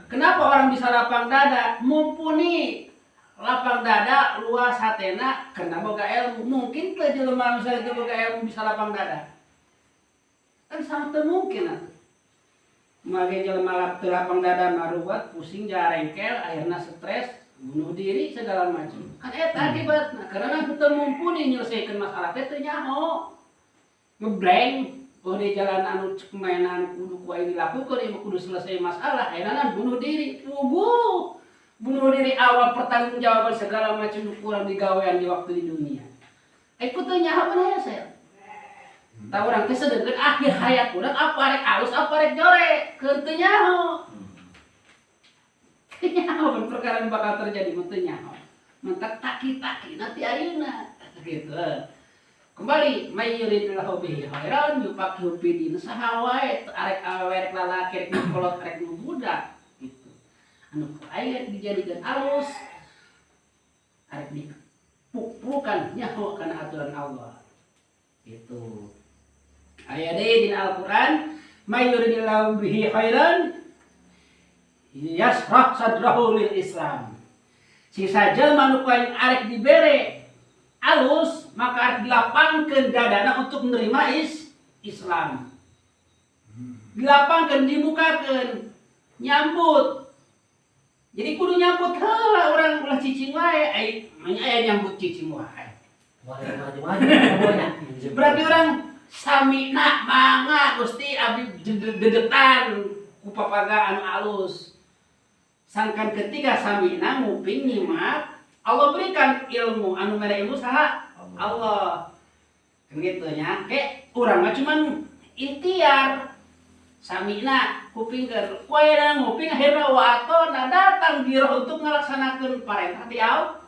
Kenapa orang bisa lapang dada? Mumpuni lapang dada luas hatena karena boga ilmu. Mungkin ke jelema misalnya itu boga ilmu bisa lapang dada? Kan sangat mungkin atuh. Mage jelema teu lapang dada marubat, pusing jarengkel, akhirna stres, bunuh diri segala macam. Kan eta akibatna karena teu mumpuni nyelesaikeun masalah teh teu nyaho. Ngeblank di jalan anu cek mainan kudu ku aing dilakukeun ieu kudu selesai masalah akhirna bunuh diri. Bunuh diri awal pertanggungjawaban segala macam kurang digawean di waktu di dunia. Ku teu nyaho mana ya saya. Tah urang teh sedengkeun akhir hayat urang apa rek alus apa rek jorek keur teu nyaho. Teu nyaho perkara bakal terjadi mah teu nyaho. Mentak taki-taki nanti ayeuna gitu. Kembali may yuridillahu bihi khairan yufaqihu fiddin. Saha wae arek awewe rek lalaki rek kolot rek budak gitu. Anu aya dijadikeun alus arek dipuprukan nyaho kana aturan Allah. Gitu. Aya deui dina Al-Qur'an may yuridillahu bihi khairan yasrah sadrahu lil Islam. Si saja manusia yang arek dibere alus maka arek dilapangkeun dadana untuk menerima Islam. Dilapangkeun, dibukakeun, nyambut. Jadi kudu nyambut heula urang ulah cicing wae, aya nyambut cicing wae. Berarti orang samina mangga Gusti abdi dedetan ku papagaan alus. Sangkan ketika samina nguping nyimak, Allah berikan ilmu anu mere ilmu saha? Allah. Kan kitu nya. Ke urang mah cuman ikhtiar. Samina kupingkeun, poe nguping akhirna waton datang biro untuk ngalaksanakeun parentah ti Allah.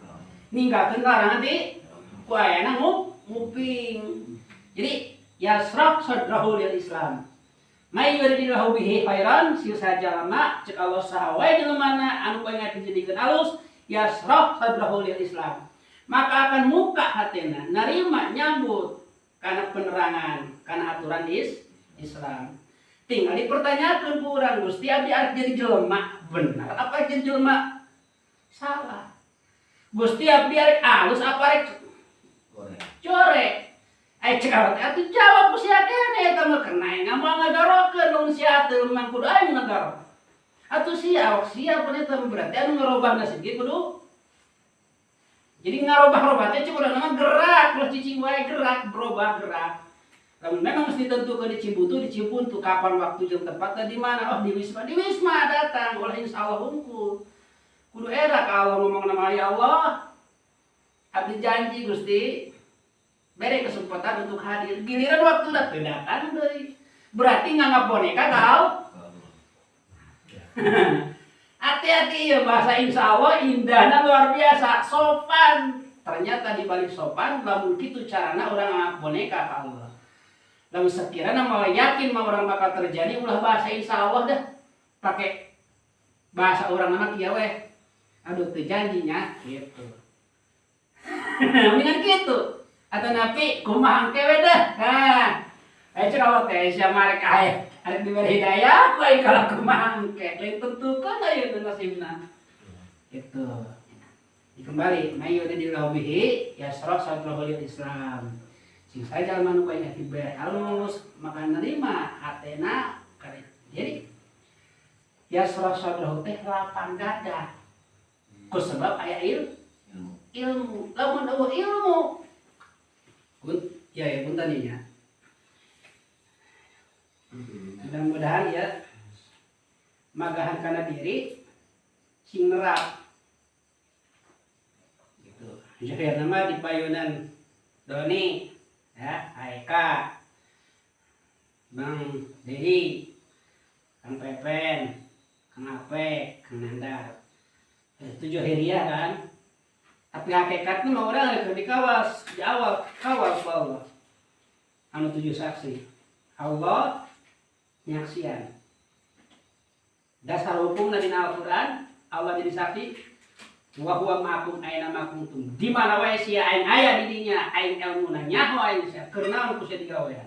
Ninggalkeun larangan ti ku ayana nguping. Jadi yasraq sadrahu lil Islam. May yuridillahu bihi khairan sieu saja lama cek Allah saha wae jelema anu pengen dijadikeun alus yasraq sadrahu lil Islam. Maka akan muka hatena narima nyambut kana penerangan kana aturan Islam. Tinggal dipertanyakan ku urang Gusti abdi arep jadi jelema benar apa jadi jelema salah. Gusti abdi arek alus apa arek core. Cek awak atuh jawab ku sia keneh eta mah kena ngomong ngagarokeun mun sia teu mang kudu aing ngagaro. Atuh sia awak sia pun eta berarti anu ngarobahna segi kudu. Jadi ngarobah-robah teh cukup nama gerak, ulah cicing wae gerak, berubah gerak. Lamun memang mesti tentukeun di Cibuntu kapan waktu jam tempatnya di mana? Oh di Wisma datang, ulah insyaallah unggul. Kudu era ka Allah ngomong nama ya Allah. Abdi janji Gusti beri kesempatan untuk hadir. Giliran waktu datang deui. Berarti nganggap boneka kau. Hati-hati ya bahasa insya Allah indahnya luar biasa, sopan. Ternyata di balik sopan, lamun kitu carana orang nganggap boneka ka Allah. Lamun sekiranya malah yakin mau orang bakal terjadi ulah bahasa insya Allah dah. Pakai bahasa orang nama kieu we. Aduh teu janjinya gitu. Mendingan gitu. Atau napi kumaha kewe dah. Nah, cek Allah teh sia marek aya arek diberi hidayah ku aya kalau kumaha engke. Lain tentukeun aya nasibna. Gitu. Kembali mayu di lawihi yasrah sadrahu lil Islam. Sing saja manu kaya diberi alus maka nerima hatena kare. Jadi yasrah sadrahu teh lapang dada. Ku sebab aya ilmu. Lamun eueuh ilmu ya puntaninya. Mudah-mudahan ya magahan kana diri sing nerap gitu. Jadi nama di payunan Doni ya, Aika, Bang Dedi, Kang Pepen, Kang Ape, Kang Nandar. 7 hiriah kan. Tapi hakikatnya mah orang yang dikawas di awal kawal ku Allah. Anu 7 saksi. Allah nyaksian. Dasar hukum dari Al-Qur'an Allah jadi saksi. Wa huwa ma'akum aina ma kuntum. Di mana wae sia aing aya di dinya aing ilmuna nyaho aing sia keurnaon ku sia digawean.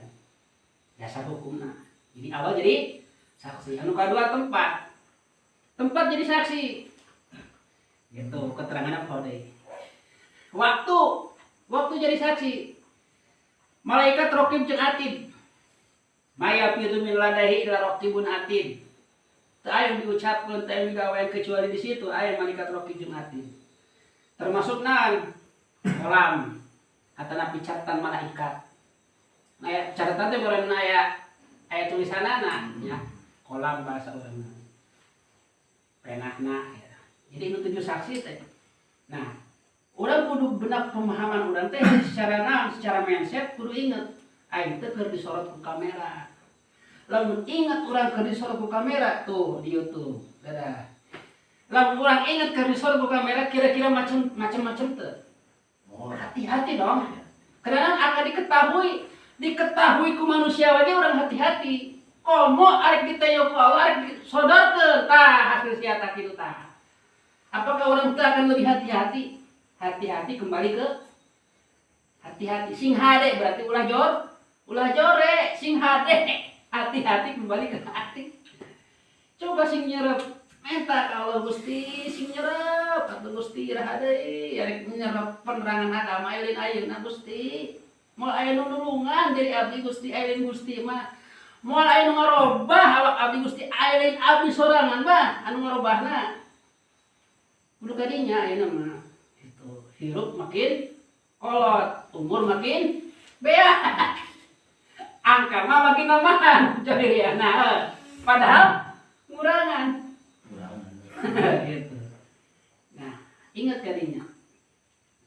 Dasar hukumna. Jadi Allah jadi saksi. Anu kadua tempat. Tempat jadi saksi. Gitu keterangan apa deui. Waktu jadi saksi. Malaikat raqib jeung atid. Maya fitu min ladahi ila raqibun atid. Teu aya diucapkeun teu aya digawean kecuali di situ aya malaikat raqib jeung atid. Termasuk naon? Kolam atana picatan malaikat. Aya catatan teh beureun aya tulisanana nya. Kolam bahasa urang. Penahna ya. Jadi nu 7 saksi teh. Nah, urang kudu benak pemahaman urang teh secara mindset kudu inget aing teh keur disorot ku kamera. Lamun inget urang keur disorot ku kamera tuh di YouTube. Dadah. Lamun urang inget keur disorot ku kamera kira-kira macam-macam teu. Hati-hati dong. Karena akan diketahui ku manusia wae urang hati-hati. Komo arek ditanya ku Allah arek sodorkeun tah hasil sia tah kitu tah. Apakah orang teu akan lebih hati-hati? Hati-hati kembali ke hati-hati. Sing hade berarti ulah jore, sing hade hati-hati kembali ke hati. Coba sing nyerep menta kalau Gusti sing nyerep atau Gusti iraha deui arek nyerep penerangan agama ayeuna ayeuna Gusti. Moal aya nu nulungan jadi abdi Gusti ayeuna Gusti mah. Moal aya nu ngarobah awak abdi Gusti ayeuna abdi sorangan mah anu ngarobahna. Kudu kadinya ayeuna mah. Itu hirup makin kolot, umur makin bea. Angka mah makin namahan jadi ya. Nah, padahal ngurangan. Gitu. Nah, ingat kadinya.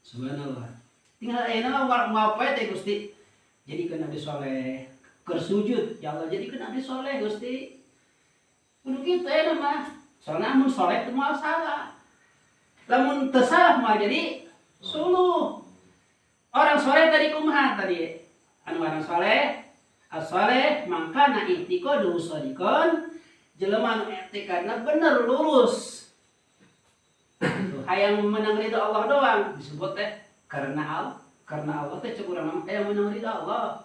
Subhanallah. Tinggal ayeuna mau apa teh Gusti? Jadi kena abdi soleh, keur sujud, ya Allah jadi kena abdi soleh Gusti. Kudu kitu ayeuna mah. Soalna mun soleh teu moal salah. Lamun teu salah mah jadi suluh. Orang soleh tadi kumaha tadi? Anu orang soleh, as-soleh mangkana i'tiqadu shadiqan, jelema anu i'tiqadna bener lurus. Hayang menang ridho Allah doang disebut teh karena Allah teh cek urang mah hayang menang ridho Allah.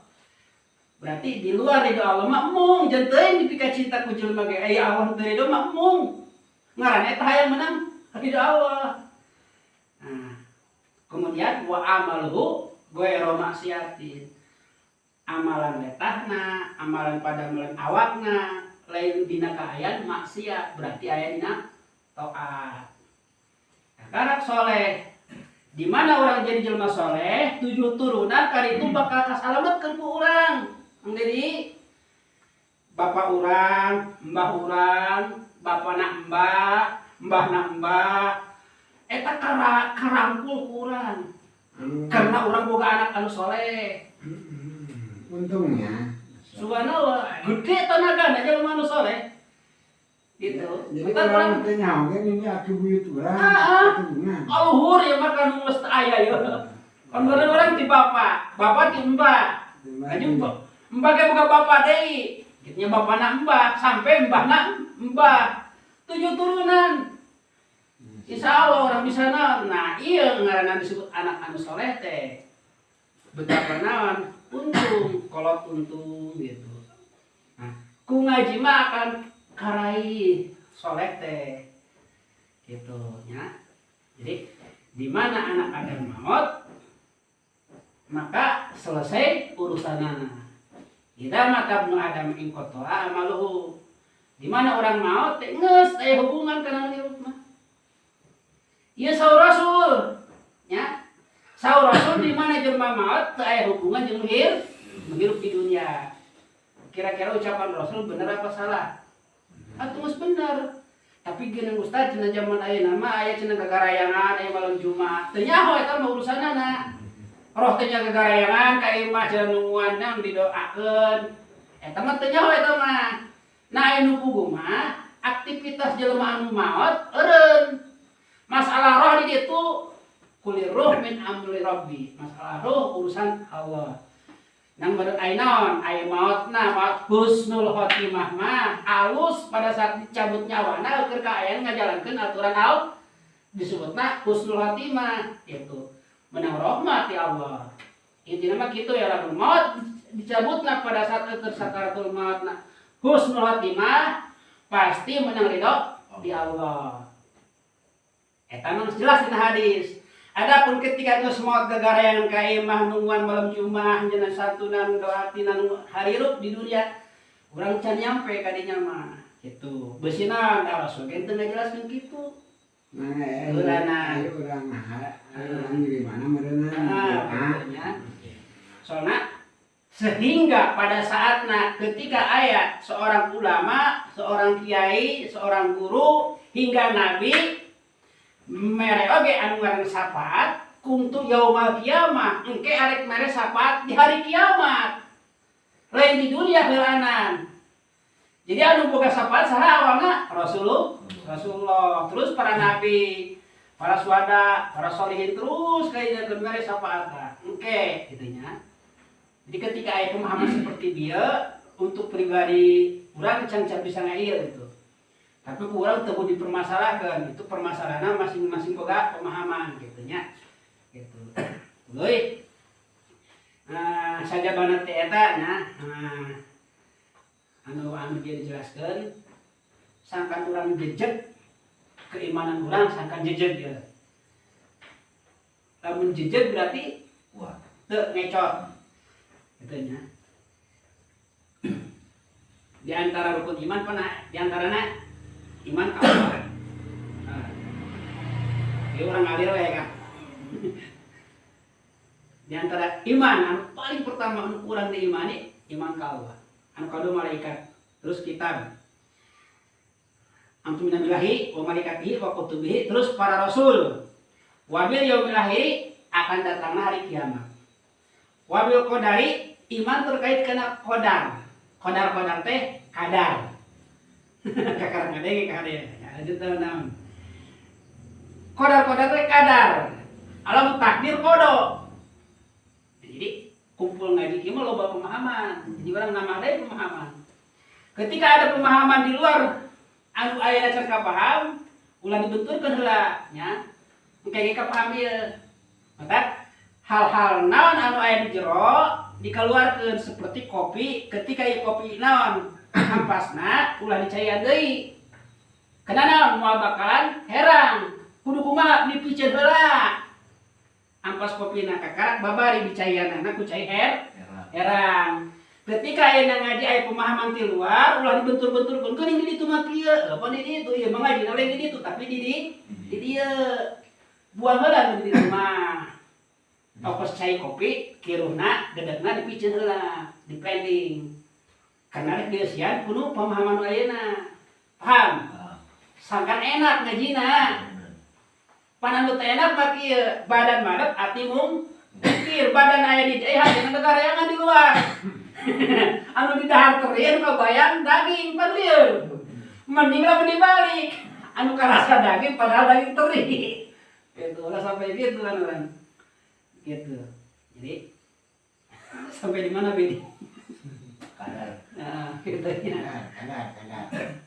Berarti di luar ridho Allah mah mung jeung teuing dipika cinta ku jelema ge aya Allah teu ridho mah mung. Ngaranna eta hayang menang ridho Allah. Nah, kemudian wa amaluhu ghairu maksiatin. Amalan letahna, amalan pada amalan awakna lain dina kaayan maksiat, berarti aya dina taat. Nah, karak soleh. Di mana orang jadi jelema soleh, 7 turunan kali itu bakal kasalametkeun ku urang. Jadi bapak urang, mbah urang, bapana mbah, mbahna mbah, eta karangkul ku urang. Karena urang boga anak anu soleh. Untungnya. Subhanallah, gede tenagana jelema anu soleh. Gitu. Jadi orang teh nyaho ini aki buyut urang. Luhur ya mah kan mesti aya ya. Kan orang ti bapak ti mbah. Aju mbah ge boga bapak deui. Kitnya bapana mbah sampai mbahna mbah. 7 turunan. Insyaallah orang bisa nah ieu ngaranna disebut anak anu soleh teh. Betapa naon untung kolot untung gitu. Nah, ku ngaji mah akan karai soleh teh gitu nya. Jadi di mana anak Adam maut maka selesai urusanana. Idza mata ibnu Adam in qata'a amaluhu. Di mana orang maut teh geus aya hubungan kana hirup mah. Ieu saur Rasul nya. Saur Rasul di mana jelema maut teu aya hubungan jeung hirup di dunia. Kira-kira ucapan Rasul bener apa salah? Atuh geus bener. Tapi geuning Ustaz cenah zaman ayeuna mah aya cenah gagarayangan aya malam Jumat. Teu nyaho eta mah urusanana. Roh teh nya gagarayangan ka imah cenah nungguan nang didoakeun. Eta mah teu nyaho eta mah. Nah aya nu puguh mah aktivitas jelema anu maot eureun. Masalah roh di ditu kulir roh min amri rabbi. Masalah roh urusan Allah. Nang baru ainaon aya mautna maut husnul khotimah mah alus pada saat dicabut nyawana keur kaayaan ngajalankeun aturan Allah disebutna husnul khotimah itu menang rahmat ya Allah. Intina mah kitu ya lamun maut dicabutna pada saat keur sakaratul mautna husnul khotimah pasti menang ridho di Allah. Eta mah jelas dina hadis. Adapun ketika geus maot gagarayan ka imah nungguan malam Jumat jeung santunan doatina nu harirup di dunia urang can nyampe ka dinya mah kitu. Beusina da Rasul ge teu ngajelaskeun kitu. Nah, urang di mana meureunna? Nah, soalna sehingga pada saatna ketika aya seorang ulama, seorang kiai, seorang guru hingga nabi mere oge anu ngaran syafaat kuntu yaumal kiamah engke arek mere syafaat di hari kiamat lain di dunia heulanan. Jadi anu boga syafaat saha awalna Rasulullah terus para nabi, para syuhada, para sholihin terus kaya mere syafaat engke kitu nya. Jadi ketika aya pemahaman seperti dia untuk pribadi urang can bisa ngaieu gitu. Tapi kurang teu dipermasalahkan, itu permasalahanna masing-masing boga pemahaman gitu nya. Gitu. Tuluy. Saja bana teh eta nya. anu dia dijelaskan sangkan orang jejeg keimanan orang sangkan jejeg ya. Lamun jejeg berarti Wah. teu ngecot. Gitu nya. Di antara rukun iman di antarana iman ka Allah. Nah. Ini orang ngalir we kan. Di antara iman anu paling pertama anu kurang diimani iman ka Allah. Anu kadua malaikat, terus kitab. Antum minallahi wa malaikatihi wa kutubihi, terus para rasul. Wabil yaumil akhir akan datang hari kiamat. Wabil qadari iman terkait kena qadar. Qadar teh kadar. Kakak ngadenge ka dia. Lanjut naon. Qadar teh kadar. Alam takdir kodo. Jadi kumpul ngaji kieu mah loba pemahaman. Jadi orang nama ada pemahaman. Ketika ada pemahaman di luar anu aya dasar paham, ulah dibenturkeun heula nya. Engke ka paham ieu. Mata hal-hal naon anu aya di jero dikeluarkeun seperti kopi, ketika ieu kopi naon ampasna ulah dicaian deui. Kana naon moal bakalan herang, kudu kumaha dipiceun heula. Ampas kopina kakarak babari dicaianana ku cai herang. Ketika aya ngaji aya pemahaman ti luar ulah dibentur-benturkeun geuning di ditu mah kieu, apa di ditu ieu mah ngaji lain di ditu tapi di dieu. Buang heula di ditu mah. Ongkos cai kopi, kiruhna, dedekna dipiceun heula, dipending. Karena rek dieusian kudu pemahaman ayeuna. Paham? Sangkan enak ngajina. Pan anu teh enak mah kieu, badan madep ati mung pikir, badan aya di hati negara yang di luar. Anu di dahar teureun kabayang daging pan lieur. Mending lamun dibalik. Anu karasa daging padahal daging teri. Gitu, ulah sampai gitu kan orang. Gitu. Jadi sampai di mana Bedi? Kadar. Nah, gitu nya. Kadar.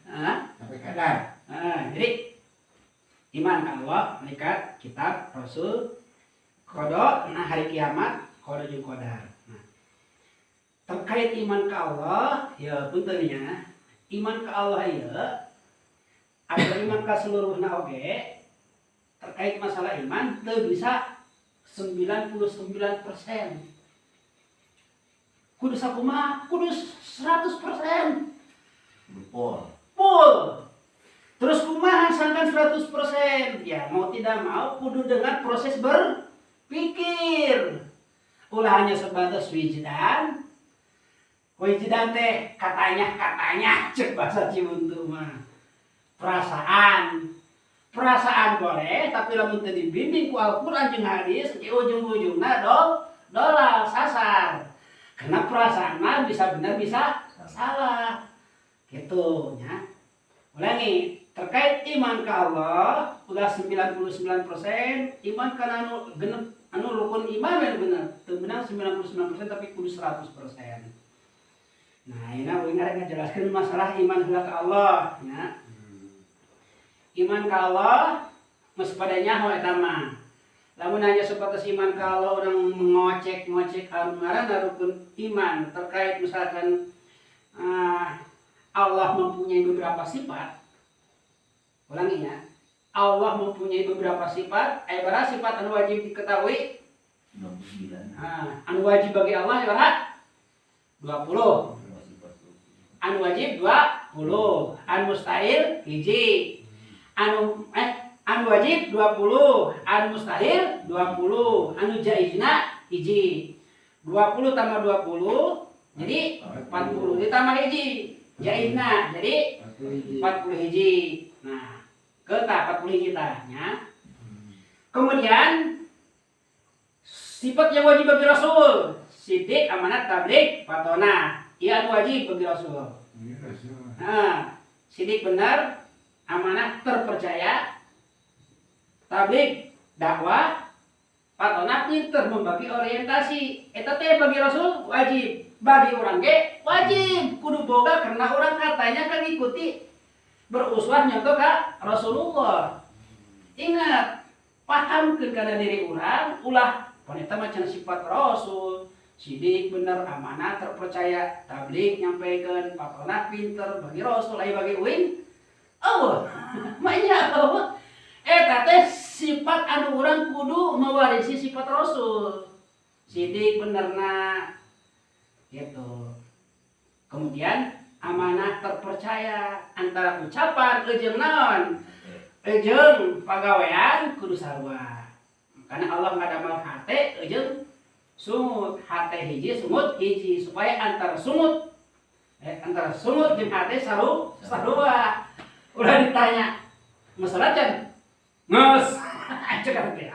Hah? Sampai kadar. Nah, jadi iman ka Allah, malaikat, kitab, rasul, qada, nah hari kiamat, qada jeung qadar. Nah, terkait iman ka Allah, ya punten nya, iman ka Allah ieu ada iman ka seluruhna oge terkait masalah iman teu bisa 99%. Kudu sakumaha? Kudu 100%. Full. Terus kumaha sangkan 100%? Ya mau tidak mau kudu dengan proses berpikir. Ulah hanya sebatas wijdan. Wijdan teh katanya cek bahasa Cibuntu mah. Perasaan boleh, tapi lamun teu dibimbing ku Al-Qur'an jeung hadis, ke ujung-ujungna dolal sasar. Karena perasaan mah bisa benar bisa salah. Gitu nya. Ulangi, terkait iman ke Allah udah 99%, iman kana anu rukun iman yang benar. Teu benar 99% tapi kudu 100%. Nah, ini uing arek ngajelaskeun masalah iman heula ka Allah nya. Iman ka Allah geus pada nyaho eta mah. Lamun hanya sebatas iman ka Allah orang mengocek anu ngaranna rukun iman terkait misalkan Allah mempunyai beberapa sifat. Ulangi ya. Allah mempunyai beberapa sifat, ibarat sifat anu wajib diketahui. 29. Anu wajib bagi Allah ibarat 20. Anu wajib 20, anu mustahil hiji. Anu wajib 20, anu mustahil 20, anu jaizna hiji. 20 tambah 20 jadi 40 ditambah hiji. Jaizna jadi 40 hiji. Nah, keta 40 hiji tanya. Kemudian sifat yang wajib bagi Rasul, sidik, amanat, tabligh, fatona. Ia wajib bagi Rasul. Nah, sidik benar, amanah terpercaya, tabligh dakwah, patona pinter membagi orientasi. Eta teh bagi Rasul wajib, bagi orang ge wajib. Kudu boga karena orang katanya kan ikuti beruswah nyontoh ka Rasulullah. Ingat, pahamkeun kana diri urang ulah paneta macan sifat Rasul, sidik bener, amanah, terpercaya, tablik nyampaikan, papanak pinter, bagi Rasul, aya bagi uin, Allah, maknya Allah. Teh sifat anu urang kudu mewarisi sifat Rasul, sidik benerna, gitu. Kemudian amanah terpercaya antara ucapan jeung naon, jeung pagawean kudu sarua. Karena Allah ngadamel hate jeung sumut, hate hiji sumut hiji supaya antara sumut jeung hate sarua. Udah ditanya masalah can nges cekap teh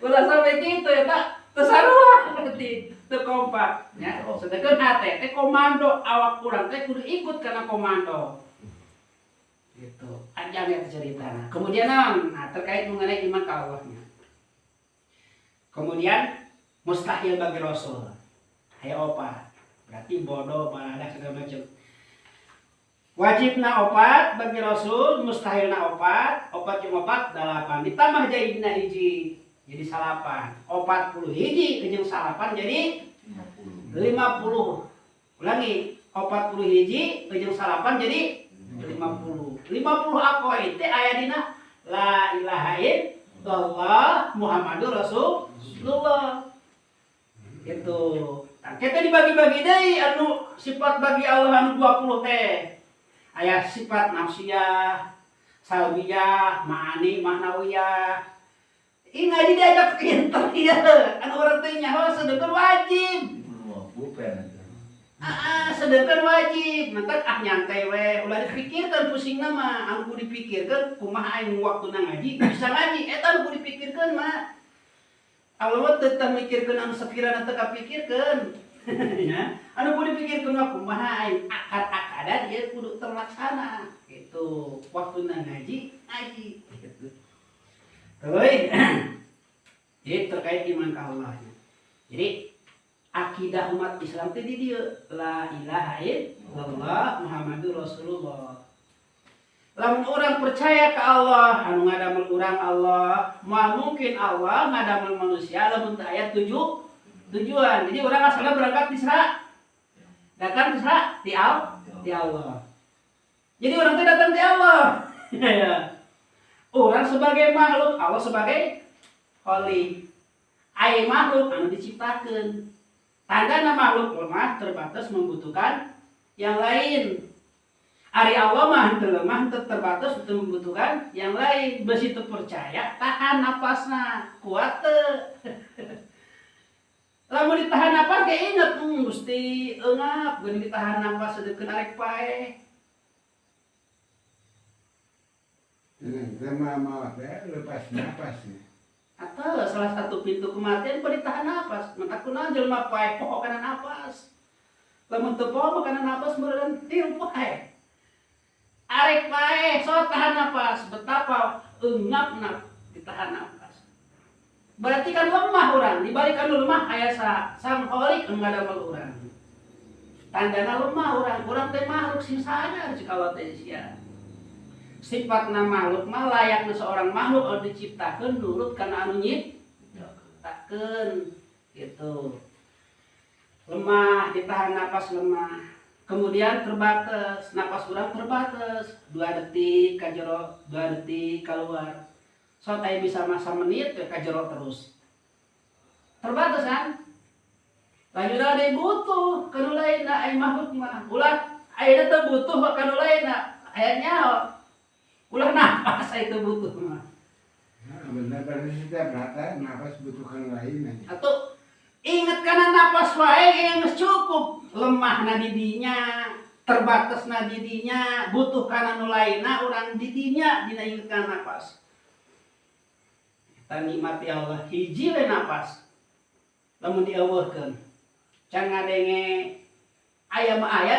ulah sampai gitu ya tak sarua berarti teu kompak nya. Sedangkan hate teh komando, awak urang teh kudu ikut karena komando. Gitu. Anjang ya ceritana. Kemudian terkait mengenai iman ka Allahnya. Kemudian mustahil bagi Rasul. Hayo opat. Berarti bodoh, baladak segala macam. Wajibna opat bagi Rasul, mustahilna opat, opat jeung opat 8. Ditambah jahidna hiji. Jadi salapan. 40 hiji jeung salapan jadi 50. Ulangi, 40 hiji jeung salapan jadi 50. 50 aqoid teh aya dina la ilaha illallah Muhammadur Rasulullah. Gitu. Nah, kita dibagi-bagi deui anu sifat bagi Allah anu 20 teh. Aya sifat nafsiyah, salbiyah, ma'ani, ma'nawiyah. Ini ngaji diajak pinter ya. Anu urang teh nyaho sedekah wajib. Sedangkan wajib, nanti nyantai we, ulah dipikirkan pusing nama, anu kudu dipikirkan, kumaha aing waktuna ngaji, bisa ngaji, eta anu kudu dipikirkan mah. Allah mah teu mikirkeun anu sakirana teu kapikirkeun. Ya, anu kudu dipikirkeun mah kumaha aing akad-akadan ieu kudu terlaksana. Gitu, waktuna ngaji, gitu. Teuing. Jadi terkait iman ka Allah. Jadi akidah umat Islam teh di dieu la ilaha illallah Muhammadur Rasulullah. Lamun orang percaya ke Allah, anu ngadamel urang Allah, moal mungkin Allah ngadamel manusia lamun teu aya tujuan. Jadi orang asalna berangkat di sera. Datang di sera di Allah. Jadi orang teh datang di Allah. Ya. Orang sebagai makhluk, Allah sebagai khaliq. Aya makhluk anu diciptakeun. Tandana makhluk lemah terbatas membutuhkan yang lain. Ari Allah mah henteu lemah henteu terbatas untuk membutuhkan yang lain. Besi teu percaya tahan napasna kuat teu. Lamun ditahan napas ge inget Gusti eungap geus ditahan napas sedeukeun arek pae. Tema malah lepas napas ya. Atau salah satu pintu kematian ditahan napas. Maka kunaon jelema pae poho kana napas. Lamun teu poho kana napas meureun tiru pae. Arek pae so tahan napas, betapa eungapna ditahan napas. Berarti kan lemah urang, dibalik anu lemah aya sang khaliq anu ngadamel urang. Tandana lemah urang teh makhluk sing sadar jikalau teh sia. Sifatna makhluk mah layakna seorang makhluk anu diciptakeun nurut kana anu nyiptakeun gitu. Lemah, ditahan napas lemah. Kemudian terbatas, napas urang terbatas. 2 detik ka jero, 2 detik keluar. So aya bisa masa menit ka jero terus. Terbatas kan? Lanjut ada butuh kanu lainna aya makhluk mah. Ulah aya teh butuh kanu lainna. Aya nyaho. Ulah napas itu butuh mah. Nah, benar setiap napas butuhkan lain aja. Atau ingat kana napas wae geus cukup. Lemah na didinya, terbatas na didinya, butuh kana nu lainna urang didinya dina inget kana napas. Kita nikmati Allah hiji we napas. Lamun dieuweuhkeun. Can ngadenge aya mah aya